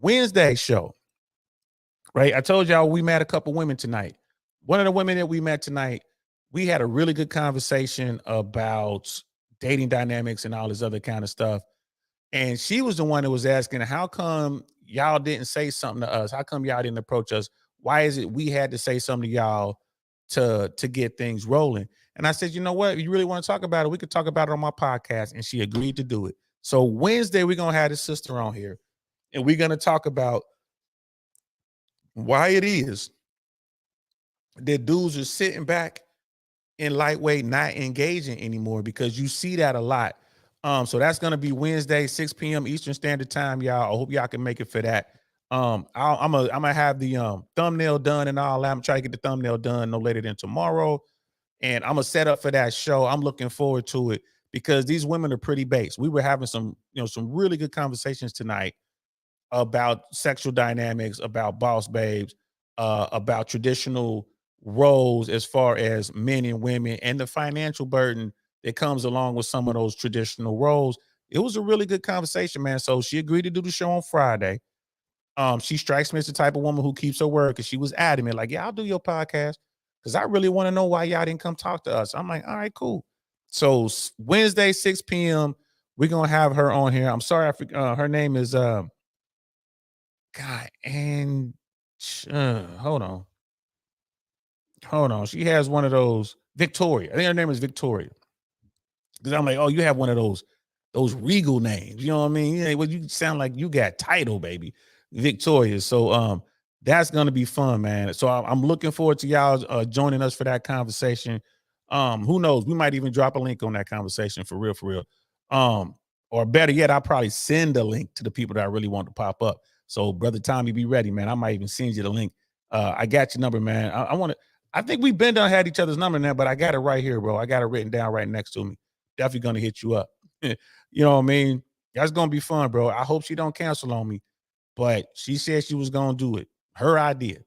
Wednesday show, right? I told y'all we met a couple women tonight. One of the women that we met tonight, we had a really good conversation about dating dynamics and all this other kind of stuff. And she was the one that was asking, how come y'all didn't say something to us? How come y'all didn't approach us? Why is it we had to say something to y'all to get things rolling? And I said, you know what? If you really want to talk about it, we could talk about it on my podcast. And she agreed to do it. So Wednesday, we're going to have this sister on here. And we're going to talk about why it is that dudes are sitting back in lightweight, not engaging anymore, because you see that a lot. So that's going to be Wednesday, 6 p.m. Eastern Standard Time, y'all. I hope y'all can make it for that. I'm gonna have the thumbnail done and all that. I'm trying to get the thumbnail done no later than tomorrow. And I'm gonna set up for that show. I'm looking forward to it because these women are pretty based. We were having some really good conversations tonight about sexual dynamics, about boss babes, about traditional roles as far as men and women, and the financial burden that comes along with some of those traditional roles. It was a really good conversation, man. So she agreed to do the show on Friday. She strikes me as the type of woman who keeps her word, because she was adamant, like, yeah, I'll do your podcast because I really want to know why y'all didn't come talk to us. I'm like, all right, cool. So Wednesday, 6 p.m., we're going to have her on here. I'm sorry, her name is God, and hold on. She has one of those, Victoria. I think her name is Victoria. Because I'm like, oh, you have one of those regal names. You know what I mean? Yeah, well, you sound like you got title, baby. Victoria. So that's gonna be fun, man. So I'm looking forward to y'all joining us for that conversation. Who knows? We might even drop a link on that conversation for real. Or better yet, I'll probably send a link to the people that I really want to pop up. So, brother Tommy, be ready, man. I might even send you the link. I got your number, man. I think we've been done had each other's number now, but I got it right here, bro. I got it written down right next to me. Definitely gonna hit you up. You know what I mean? That's gonna be fun, bro. I hope she don't cancel on me, but she said she was gonna do it. Her idea.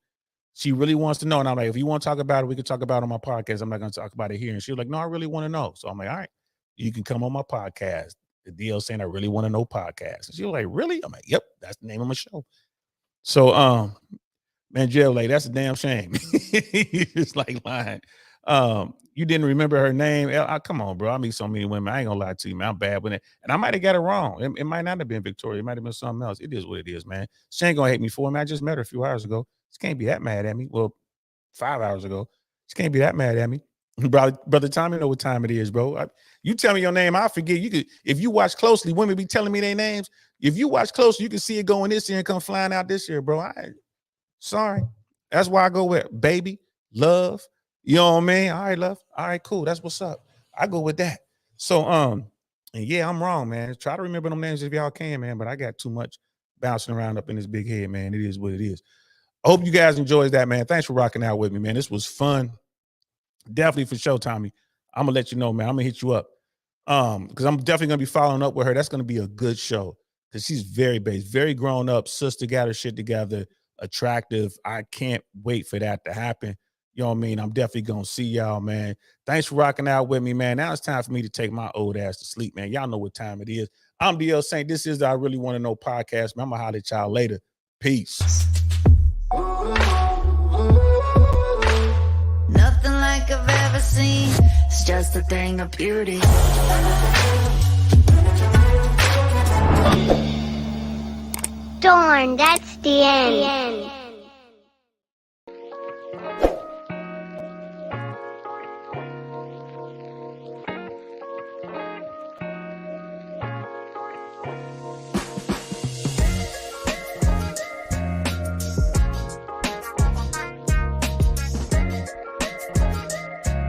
She really wants to know. And I'm like, if you want to talk about it, we can talk about it on my podcast. I'm not gonna talk about it here. And she was like, no, I really want to know. So I'm like, all right, you can come on my podcast. The deal saying I really want to know podcast. And she was like, really? I'm like, yep, that's the name of my show. So man, Jill, like, that's a damn shame. It's like lying. You didn't remember her name. Come on, bro. I meet so many women. I ain't gonna lie to you, man. I'm bad with it. And I might have got it wrong. It might not have been Victoria. It might have been something else. It is what it is, man. She ain't gonna hate me for it, man. I just met her a few hours ago. She can't be that mad at me. Well, 5 hours ago. She can't be that mad at me. Brother Tommy know what time it is, bro. You tell me your name, I'll forget. You could, if you watch closely, women be telling me their names. If you watch closely, you can see it going this year and come flying out this year, bro. Sorry. That's why I go with baby, love. You know what I mean? All right, love. All right, cool. That's what's up. I go with that. So, and yeah, I'm wrong, man. Try to remember them names if y'all can, man. But I got too much bouncing around up in this big head, man. It is what it is. I hope you guys enjoyed that, man. Thanks for rocking out with me, man. This was fun. Definitely for sure, Tommy. I'm gonna let you know, man. I'm gonna hit you up. Because I'm definitely gonna be following up with her. That's gonna be a good show because she's very based, very grown up. Sister got her shit together, attractive. I can't wait for that to happen. You know what I mean? I'm definitely gonna see y'all, man. Thanks for rocking out with me, man. Now it's time for me to take my old ass to sleep, man. Y'all know what time it is. I'm DL Saint. This is the I Really Want to Know podcast, man. I'm gonna holler at y'all later. Peace. Nothing like I've ever seen. It's just a thing of beauty. Darn, that's the end.